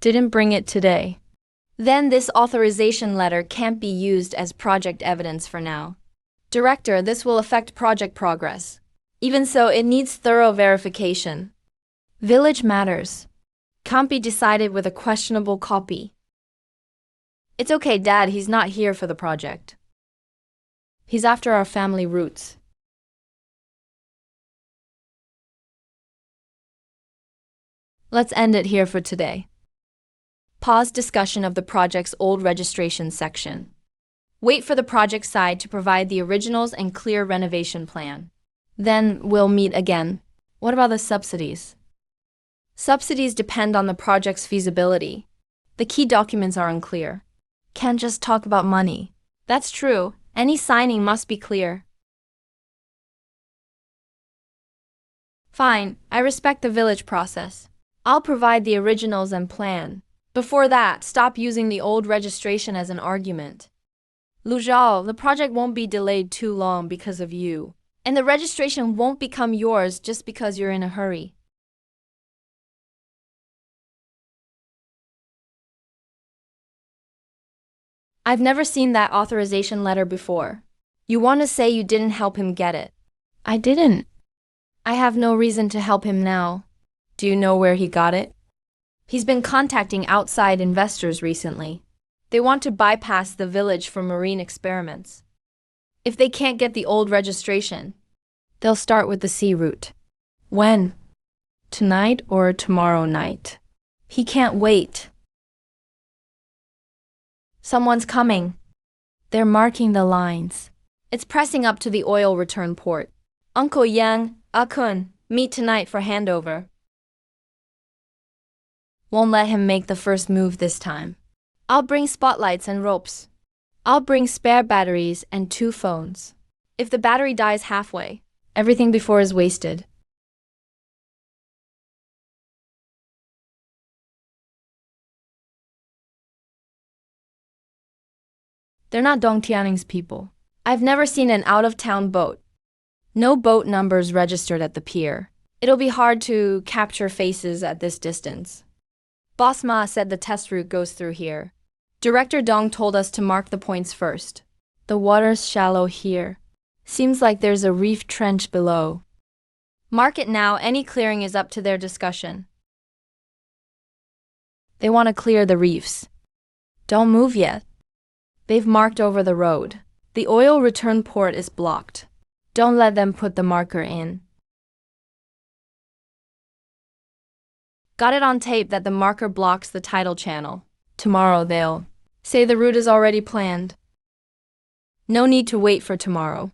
Didn't bring it today. Then this authorization letter can't be used as project evidence for now. Director, this will affect project progress. Even so, it needs thorough verification. Village matters. Can't be decided with a questionable copy. It's okay, Dad, he's not here for the project. He's after our family roots. Let's end it here for today. Pause discussion of the project's old registration section. Wait for the project side to provide the originals and clear renovation plan. Then we'll meet again. What about the subsidies? Subsidies depend on the project's feasibility. The key documents are unclear. Can't just talk about money. That's true. Any signing must be clear. Fine, I respect the village process. I'll provide the originals and plan. Before that, stop using the old registration as an argument. Lu Zhao, the project won't be delayed too long because of you. And the registration won't become yours just because you're in a hurry. I've never seen that authorization letter before. You want to say you didn't help him get it? I didn't. I have no reason to help him now. Do you know where he got it? He's been contacting outside investors recently. They want to bypass the village for marine experiments. If they can't get the old registration, they'll start with the sea route. When? Tonight or tomorrow night? He can't wait. Someone's coming. They're marking the lines. It's pressing up to the oil return port. Uncle Yang, Akun, meet tonight for handover. Won't let him make the first move this time. I'll bring spotlights and ropes. I'll bring spare batteries and 2 phones. If the battery dies halfway, everything before is wasted. They're not Dongtianning's people. I've never seen an out-of-town boat. No boat numbers registered at the pier. It'll be hard to capture faces at this distance. Boss Ma said the test route goes through here. Director Dong told us to mark the points first. The water's shallow here. Seems like there's a reef trench below. Mark it now, any clearing is up to their discussion. They want to clear the reefs. Don't move yet. They've marked over the road. The oil return port is blocked. Don't let them put the marker in. Got it on tape that the marker blocks the tidal channel. Tomorrow they'll say the route is already planned. No need to wait for tomorrow.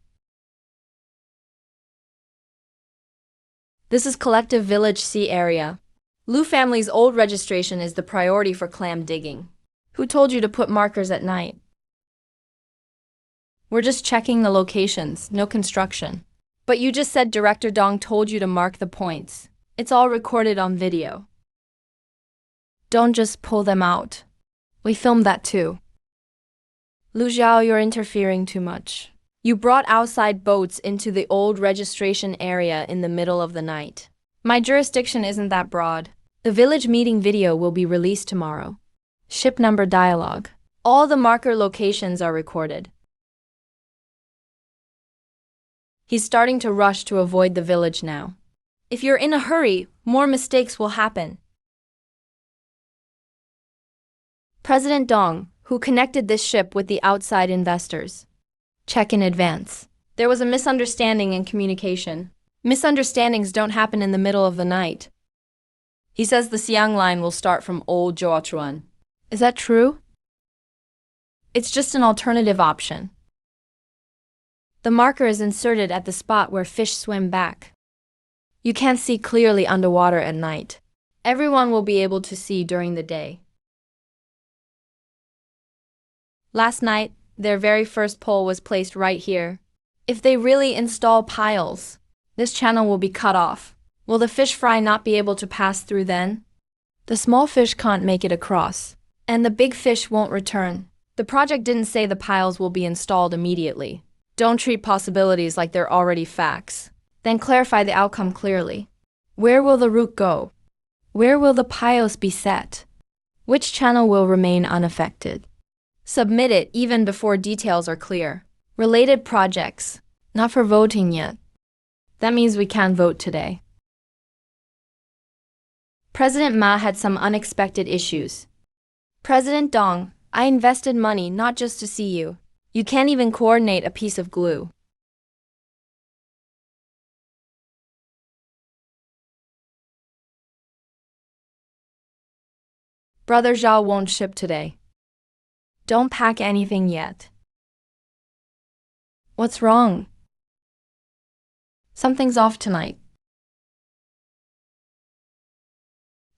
This is Collective Village Sea Area. Lu family's old registration is the priority for clam digging. Who told you to put markers at night? We're just checking the locations, no construction. But you just said Director Dong told you to mark the points. It's all recorded on video. Don't just pull them out. We filmed that too. Lu Zhao, you're interfering too much. You brought outside boats into the old registration area in the middle of the night. My jurisdiction isn't that broad. The village meeting video will be released tomorrow. Ship number dialogue. All the marker locations are recorded. He's starting to rush to avoid the village now. If you're in a hurry, more mistakes will happen. President Dong, who connected this ship with the outside investors. Check in advance. There was a misunderstanding in communication. Misunderstandings don't happen in the middle of the night. He says the Siang line will start from Old Joachuan. Is that true? It's just an alternative option. The marker is inserted at the spot where fish swim back. You can't see clearly underwater at night. Everyone will be able to see during the day. Last night, their very first pole was placed right here. If they really install piles, this channel will be cut off. Will the fish fry not be able to pass through then? The small fish can't make it across, and the big fish won't return. The project didn't say the piles will be installed immediately. Don't treat possibilities like they're already facts. Then clarify the outcome clearly. Where will the route go? Where will the piles be set? Which channel will remain unaffected? Submit it even before details are clear. Related projects, not for voting yet. That means we can't vote today. President Ma had some unexpected issues. President Dong, I invested money not just to see you. You can't even coordinate a piece of glue. Brother Zhao won't ship today. Don't pack anything yet. What's wrong? Something's off tonight.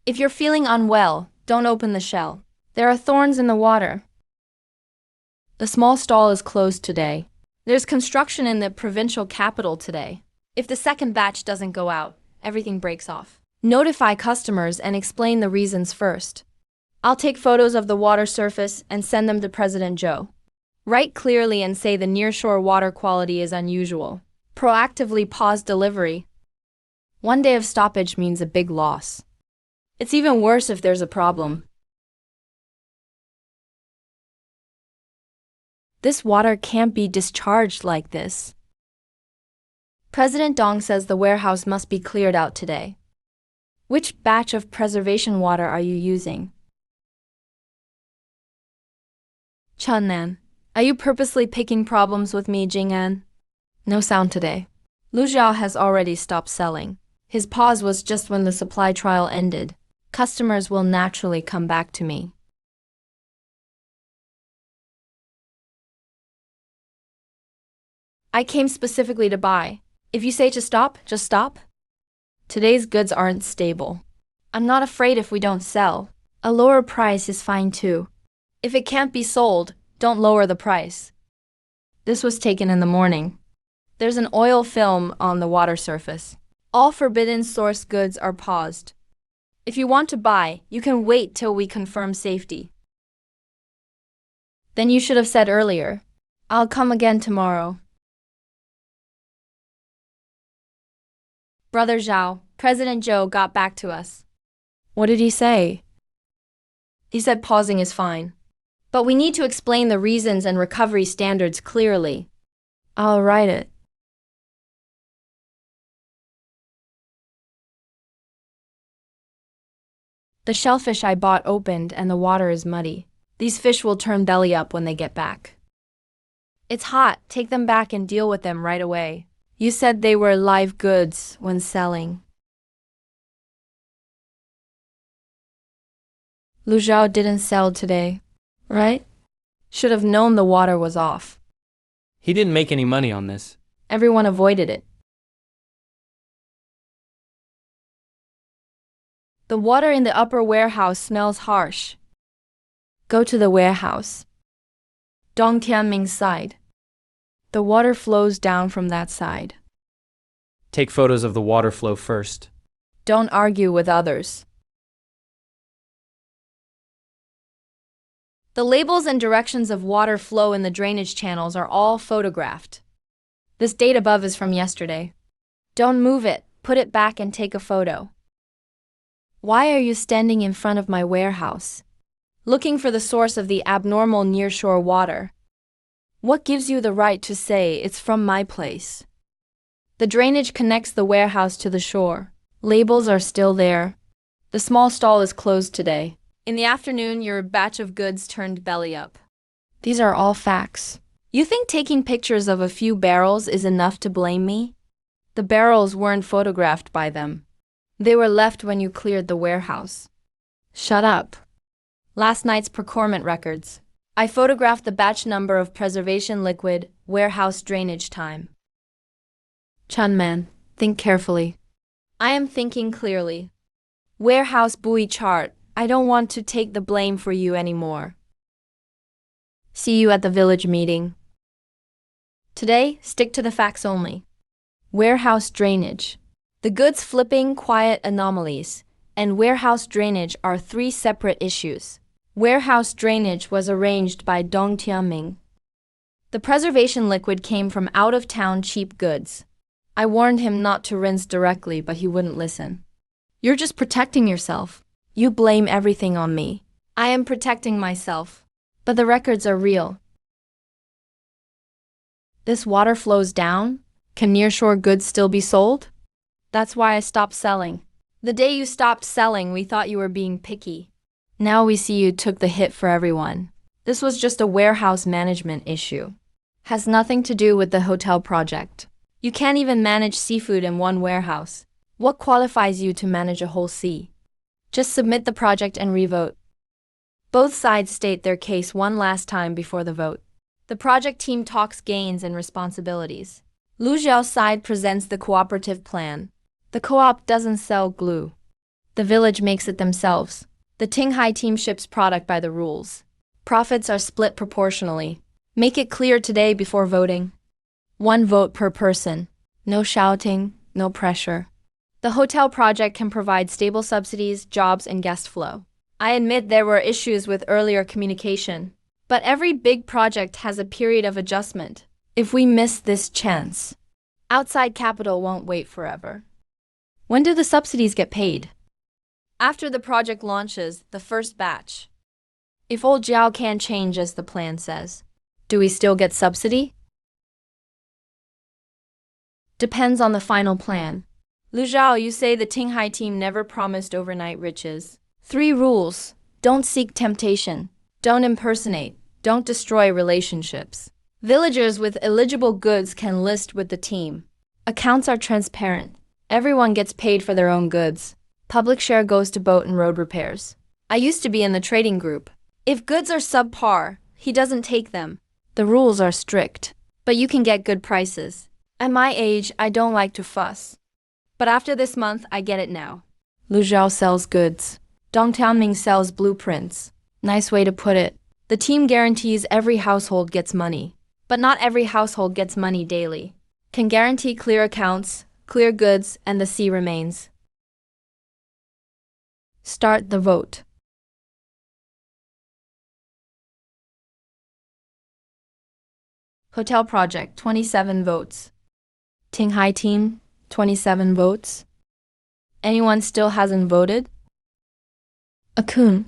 If you're feeling unwell, don't open the shell. There are thorns in the water. The small stall is closed today. There's construction in the provincial capital today. If the second batch doesn't go out, everything breaks off. Notify customers and explain the reasons first. I'll take photos of the water surface and send them to President Zhou. Write clearly and say the nearshore water quality is unusual. Proactively pause delivery. 1 day of stoppage means a big loss. It's even worse if there's a problem. This water can't be discharged like this. President Dong says the warehouse must be cleared out today. Which batch of preservation water are you using? Chunnan, are you purposely picking problems with me, Jing'an? No sound today. Lu Zhao has already stopped selling. His pause was just when the supply trial ended. Customers will naturally come back to me. I came specifically to buy. If you say to stop, just stop. Today's goods aren't stable. I'm not afraid if we don't sell. A lower price is fine too. If it can't be sold, don't lower the price. This was taken in the morning. There's an oil film on the water surface. All forbidden source goods are paused. If you want to buy, you can wait till we confirm safety. Then you should have said earlier, I'll come again tomorrow. Brother Zhao, President Zhou got back to us. What did he say? He said pausing is fine. But we need to explain the reasons and recovery standards clearly. I'll write it. The shellfish I bought opened and the water is muddy. These fish will turn belly up when they get back. It's hot, take them back and deal with them right away. You said they were live goods when selling. Lu Zhao didn't sell today, right? Should have known the water was off. He didn't make any money on this. Everyone avoided it. The water in the upper warehouse smells harsh. Go to the warehouse. Dong Tianming's side. The water flows down from that side. Take photos of the water flow first. Don't argue with others. The labels and directions of water flow in the drainage channels are all photographed. This date above is from yesterday. Don't move it, put it back and take a photo. Why are you standing in front of my warehouse? Looking for the source of the abnormal nearshore water. What gives you the right to say it's from my place? The drainage connects the warehouse to the shore. Labels are still there. The small stall is closed today. In the afternoon, your batch of goods turned belly up. These are all facts. You think taking pictures of a few barrels is enough to blame me? The barrels weren't photographed by them. They were left when you cleared the warehouse. Shut up. Last night's procurement records. I photographed the batch number of preservation liquid, warehouse drainage time. Chunman, think carefully. I am thinking clearly. Warehouse buoy chart, I don't want to take the blame for you anymore. See you at the village meeting. Today, stick to the facts only. Warehouse drainage. The goods flipping quiet anomalies and warehouse drainage are three separate issues. Warehouse drainage was arranged by Dong Tianming. The preservation liquid came from out-of-town cheap goods. I warned him not to rinse directly, but he wouldn't listen. You're just protecting yourself. You blame everything on me. I am protecting myself. But the records are real. This water flows down? Can nearshore goods still be sold? That's why I stopped selling. The day you stopped selling, we thought you were being picky. Now we see you took the hit for everyone. This was just a warehouse management issue. Has nothing to do with the hotel project. You can't even manage seafood in one warehouse. What qualifies you to manage a whole sea? Just submit the project and revote. Both sides state their case one last time before the vote. The project team talks gains and responsibilities. Lu Zhao's side presents the cooperative plan. The co-op doesn't sell glue. The village makes it themselves. The Tinghai team ships product by the rules. Profits are split proportionally. Make it clear today before voting. 1 vote per person. No shouting, no pressure. The hotel project can provide stable subsidies, jobs, and guest flow. I admit there were issues with earlier communication, but every big project has a period of adjustment. If we miss this chance, outside capital won't wait forever. When do the subsidies get paid? After the project launches, the first batch. If old Jiao can't change as the plan says, do we still get subsidy? Depends on the final plan. Lu Zhao, you say the Tinghai team never promised overnight riches. 3 rules. Don't seek temptation. Don't impersonate. Don't destroy relationships. Villagers with eligible goods can list with the team. Accounts are transparent. Everyone gets paid for their own goods. Public share goes to boat and road repairs. I used to be in the trading group. If goods are subpar, he doesn't take them. The rules are strict, but you can get good prices. At my age, I don't like to fuss. But after this month, I get it now. Lu Zhao sells goods. Dong Tianming sells blueprints. Nice way to put it. The team guarantees every household gets money. But not every household gets money daily. Can guarantee clear accounts, clear goods, and the sea remains. Start the vote. Hotel project, 27 votes. Tinghai team, 27 votes. Anyone still hasn't voted? Akun.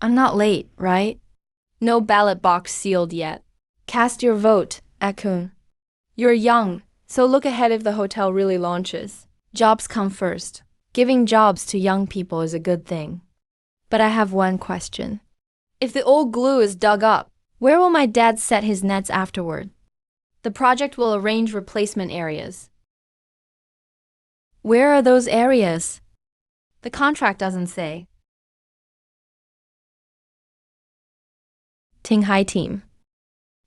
I'm not late, right? No ballot box sealed yet. Cast your vote, Akun. You're young, so look ahead if the hotel really launches. Jobs come first. Giving jobs to young people is a good thing. But I have one question. If the old glue is dug up, where will my dad set his nets afterward? The project will arrange replacement areas. Where are those areas? The contract doesn't say. Tinghai team.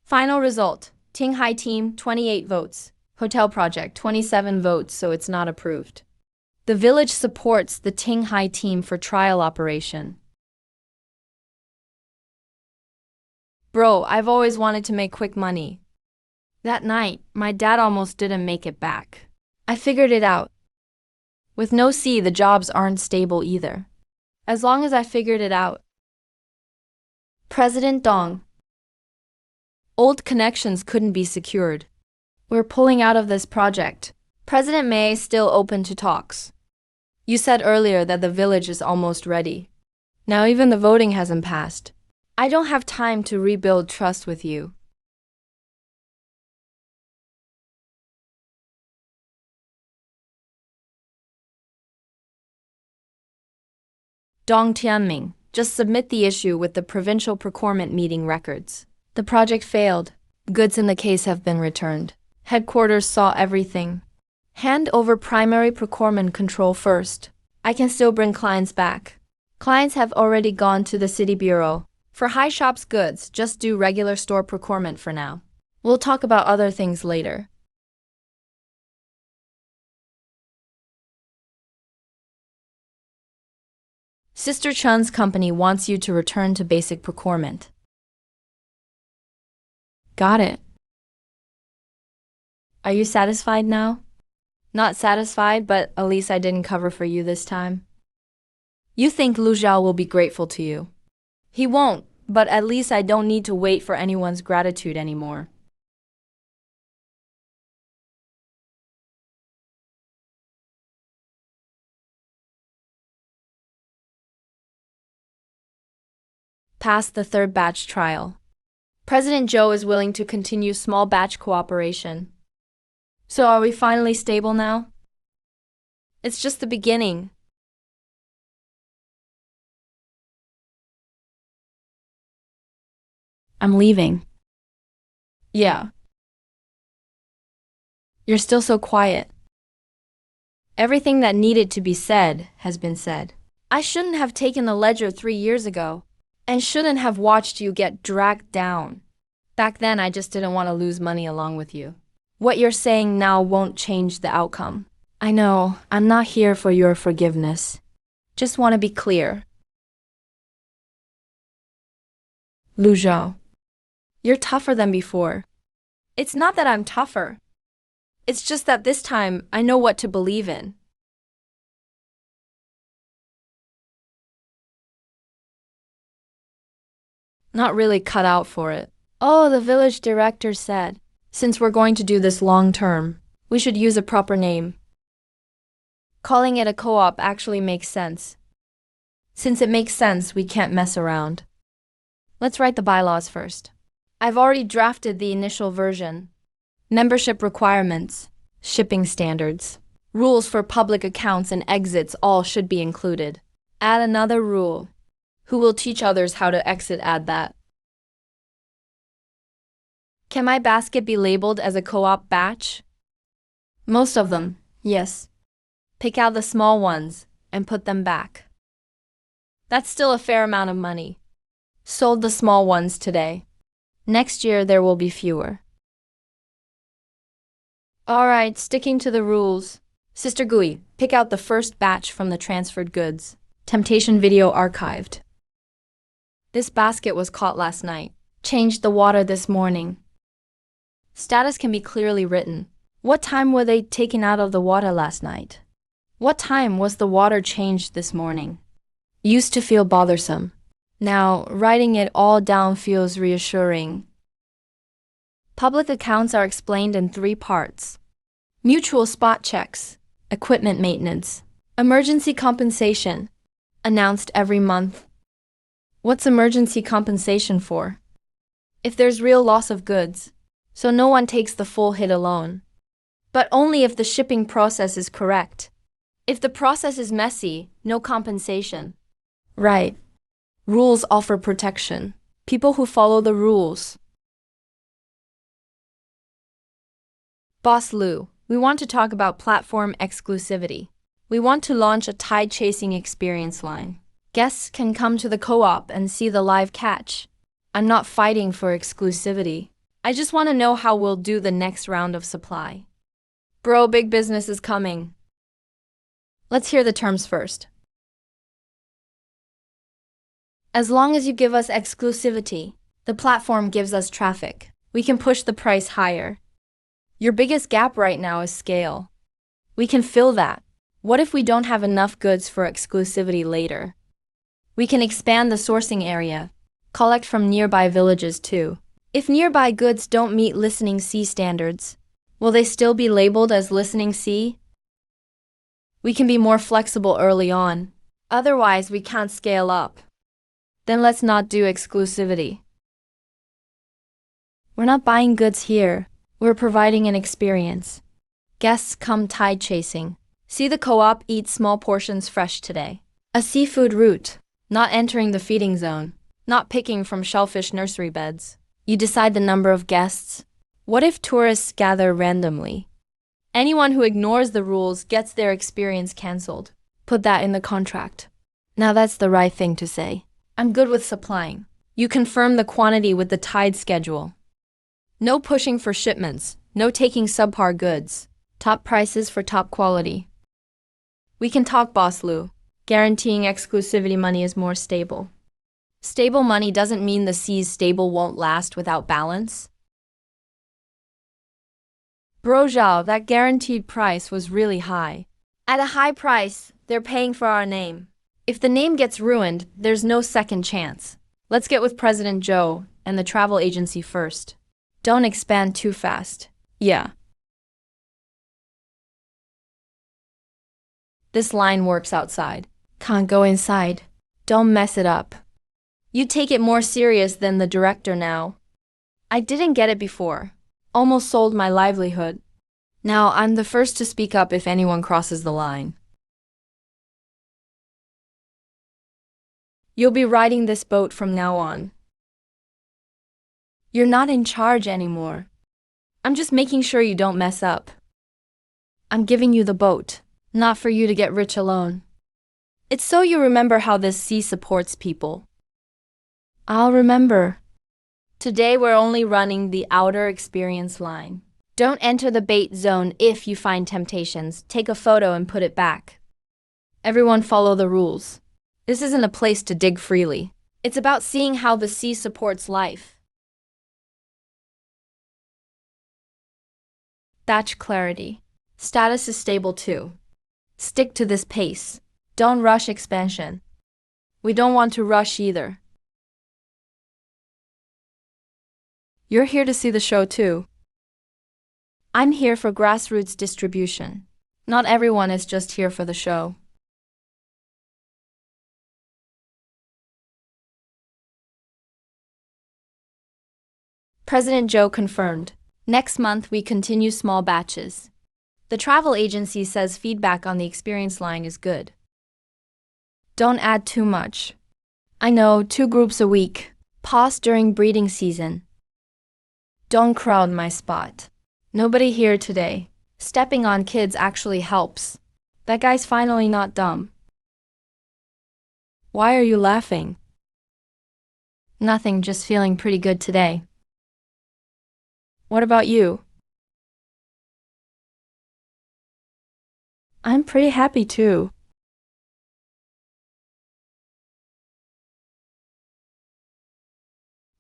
Final result. Tinghai team, 28 votes. Hotel project, 27 votes, so it's not approved. The village supports the Tinghai team for trial operation. Bro, I've always wanted to make quick money. That night, my dad almost didn't make it back. I figured it out. With no sea, the jobs aren't stable either. As long as I figured it out. President Dong. Old connections couldn't be secured. We're pulling out of this project. President May is still open to talks. You said earlier that the village is almost ready. Now even the voting hasn't passed. I don't have time to rebuild trust with you. Dong Tianming, just submit the issue with the provincial procurement meeting records. The project failed. Goods in the case have been returned. Headquarters saw everything. Hand over primary procurement control first. I can still bring clients back. Clients have already gone to the city bureau. For high shops goods, just do regular store procurement for now. We'll talk about other things later. Sister Chun's company wants you to return to basic procurement. Got it. Are you satisfied now? Not satisfied, but at least I didn't cover for you this time. You think Lu Zhao will be grateful to you. He won't, but at least I don't need to wait for anyone's gratitude anymore. Passed the third batch trial. President Zhou is willing to continue small batch cooperation. So are we finally stable now? It's just the beginning. I'm leaving. Yeah. You're still so quiet. Everything that needed to be said has been said. I shouldn't have taken the ledger 3 years ago, and shouldn't have watched you get dragged down. Back then, I just didn't want to lose money along with you. What you're saying now won't change the outcome. I know, I'm not here for your forgiveness. Just want to be clear. Lu Zhao, you're tougher than before. It's not that I'm tougher. It's just that this time, I know what to believe in. Not really cut out for it. Oh, the village director said, since we're going to do this long term, we should use a proper name. Calling it a co-op actually makes sense. Since it makes sense, we can't mess around. Let's write the bylaws first. I've already drafted the initial version. Membership requirements, shipping standards, rules for public accounts and exits all should be included. Add another rule. Who will teach others how to exit? Add that. Can my basket be labeled as a co-op batch? Most of them, yes. Pick out the small ones and put them back. That's still a fair amount of money. Sold the small ones today. Next year there will be fewer. Alright, sticking to the rules. Sister Gui, pick out the first batch from the transferred goods. Temptation video archived. This basket was caught last night. Changed the water this morning. Status can be clearly written. What time were they taken out of the water last night? What time was the water changed this morning? Used to feel bothersome. Now, writing it all down feels reassuring. Public accounts are explained in 3 parts. Mutual spot checks, equipment maintenance, emergency compensation, announced every month. What's emergency compensation for? If there's real loss of goods, so no one takes the full hit alone. But only if the shipping process is correct. If the process is messy, no compensation. Right. Rules offer protection. People who follow the rules. Boss Lu, we want to talk about platform exclusivity. We want to launch a tide-chasing experience line. Guests can come to the co-op and see the live catch. I'm not fighting for exclusivity. I just want to know how we'll do the next round of supply. Bro, big business is coming. Let's hear the terms first. As long as you give us exclusivity, the platform gives us traffic. We can push the price higher. Your biggest gap right now is scale. We can fill that. What if we don't have enough goods for exclusivity later? We can expand the sourcing area. Collect from nearby villages too. If nearby goods don't meet Listening C standards, will they still be labeled as Listening C? We can be more flexible early on. Otherwise, we can't scale up. Then let's not do exclusivity. We're not buying goods here. We're providing an experience. Guests come tide chasing. See the co-op eat small portions fresh today. A seafood route. Not entering the feeding zone. Not picking from shellfish nursery beds. You decide the number of guests. What if tourists gather randomly? Anyone who ignores the rules gets their experience cancelled. Put that in the contract. Now that's the right thing to say. I'm good with supplying. You confirm the quantity with the tide schedule. No pushing for shipments, no taking subpar goods. Top prices for top quality. We can talk, Boss Lou. Guaranteeing exclusivity money is more stable. Stable money doesn't mean the sea's stable won't last without balance. Bro Zhao, that guaranteed price was really high. At a high price, they're paying for our name. If the name gets ruined, there's no second chance. Let's get with President Zhou and the travel agency first. Don't expand too fast. Yeah. This line works outside. Can't go inside. Don't mess it up. You take it more serious than the director now. I didn't get it before. Almost sold my livelihood. Now I'm the first to speak up if anyone crosses the line. You'll be riding this boat from now on. You're not in charge anymore. I'm just making sure you don't mess up. I'm giving you the boat, not for you to get rich alone. It's so you remember how this sea supports people. I'll remember. Today we're only running the outer experience line. Don't enter the bait zone if you find temptations. Take a photo and put it back. Everyone follow the rules. This isn't a place to dig freely. It's about seeing how the sea supports life. Thatch clarity. Status is stable too. Stick to this pace. Don't rush expansion. We don't want to rush either. You're here to see the show too. I'm here for grassroots distribution. Not everyone is just here for the show. President Zhou confirmed. Next month we continue small batches. The travel agency says feedback on the experience line is good. Don't add too much. I know, 2 groups a week. Pause during breeding season. Don't crowd my spot. Nobody here today. Stepping on kids actually helps. That guy's finally not dumb. Why are you laughing? Nothing, just feeling pretty good today. What about you? I'm pretty happy too.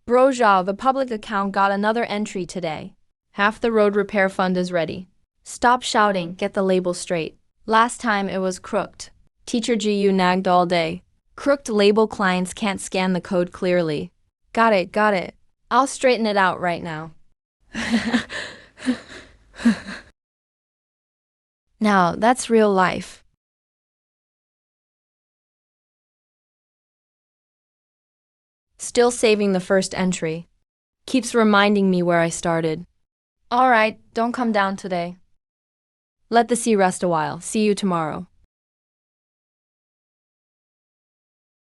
Bro Zhao, the public account got another entry today. Half the road repair fund is ready. Stop shouting, get the label straight. Last time it was crooked. Teacher GU nagged all day. Crooked label clients can't scan the code clearly. Got it. I'll straighten it out right now. Now, that's real life. Still saving the first entry. Keeps reminding me where I started. Alright, don't come down today. Let the sea rest a while. See you tomorrow.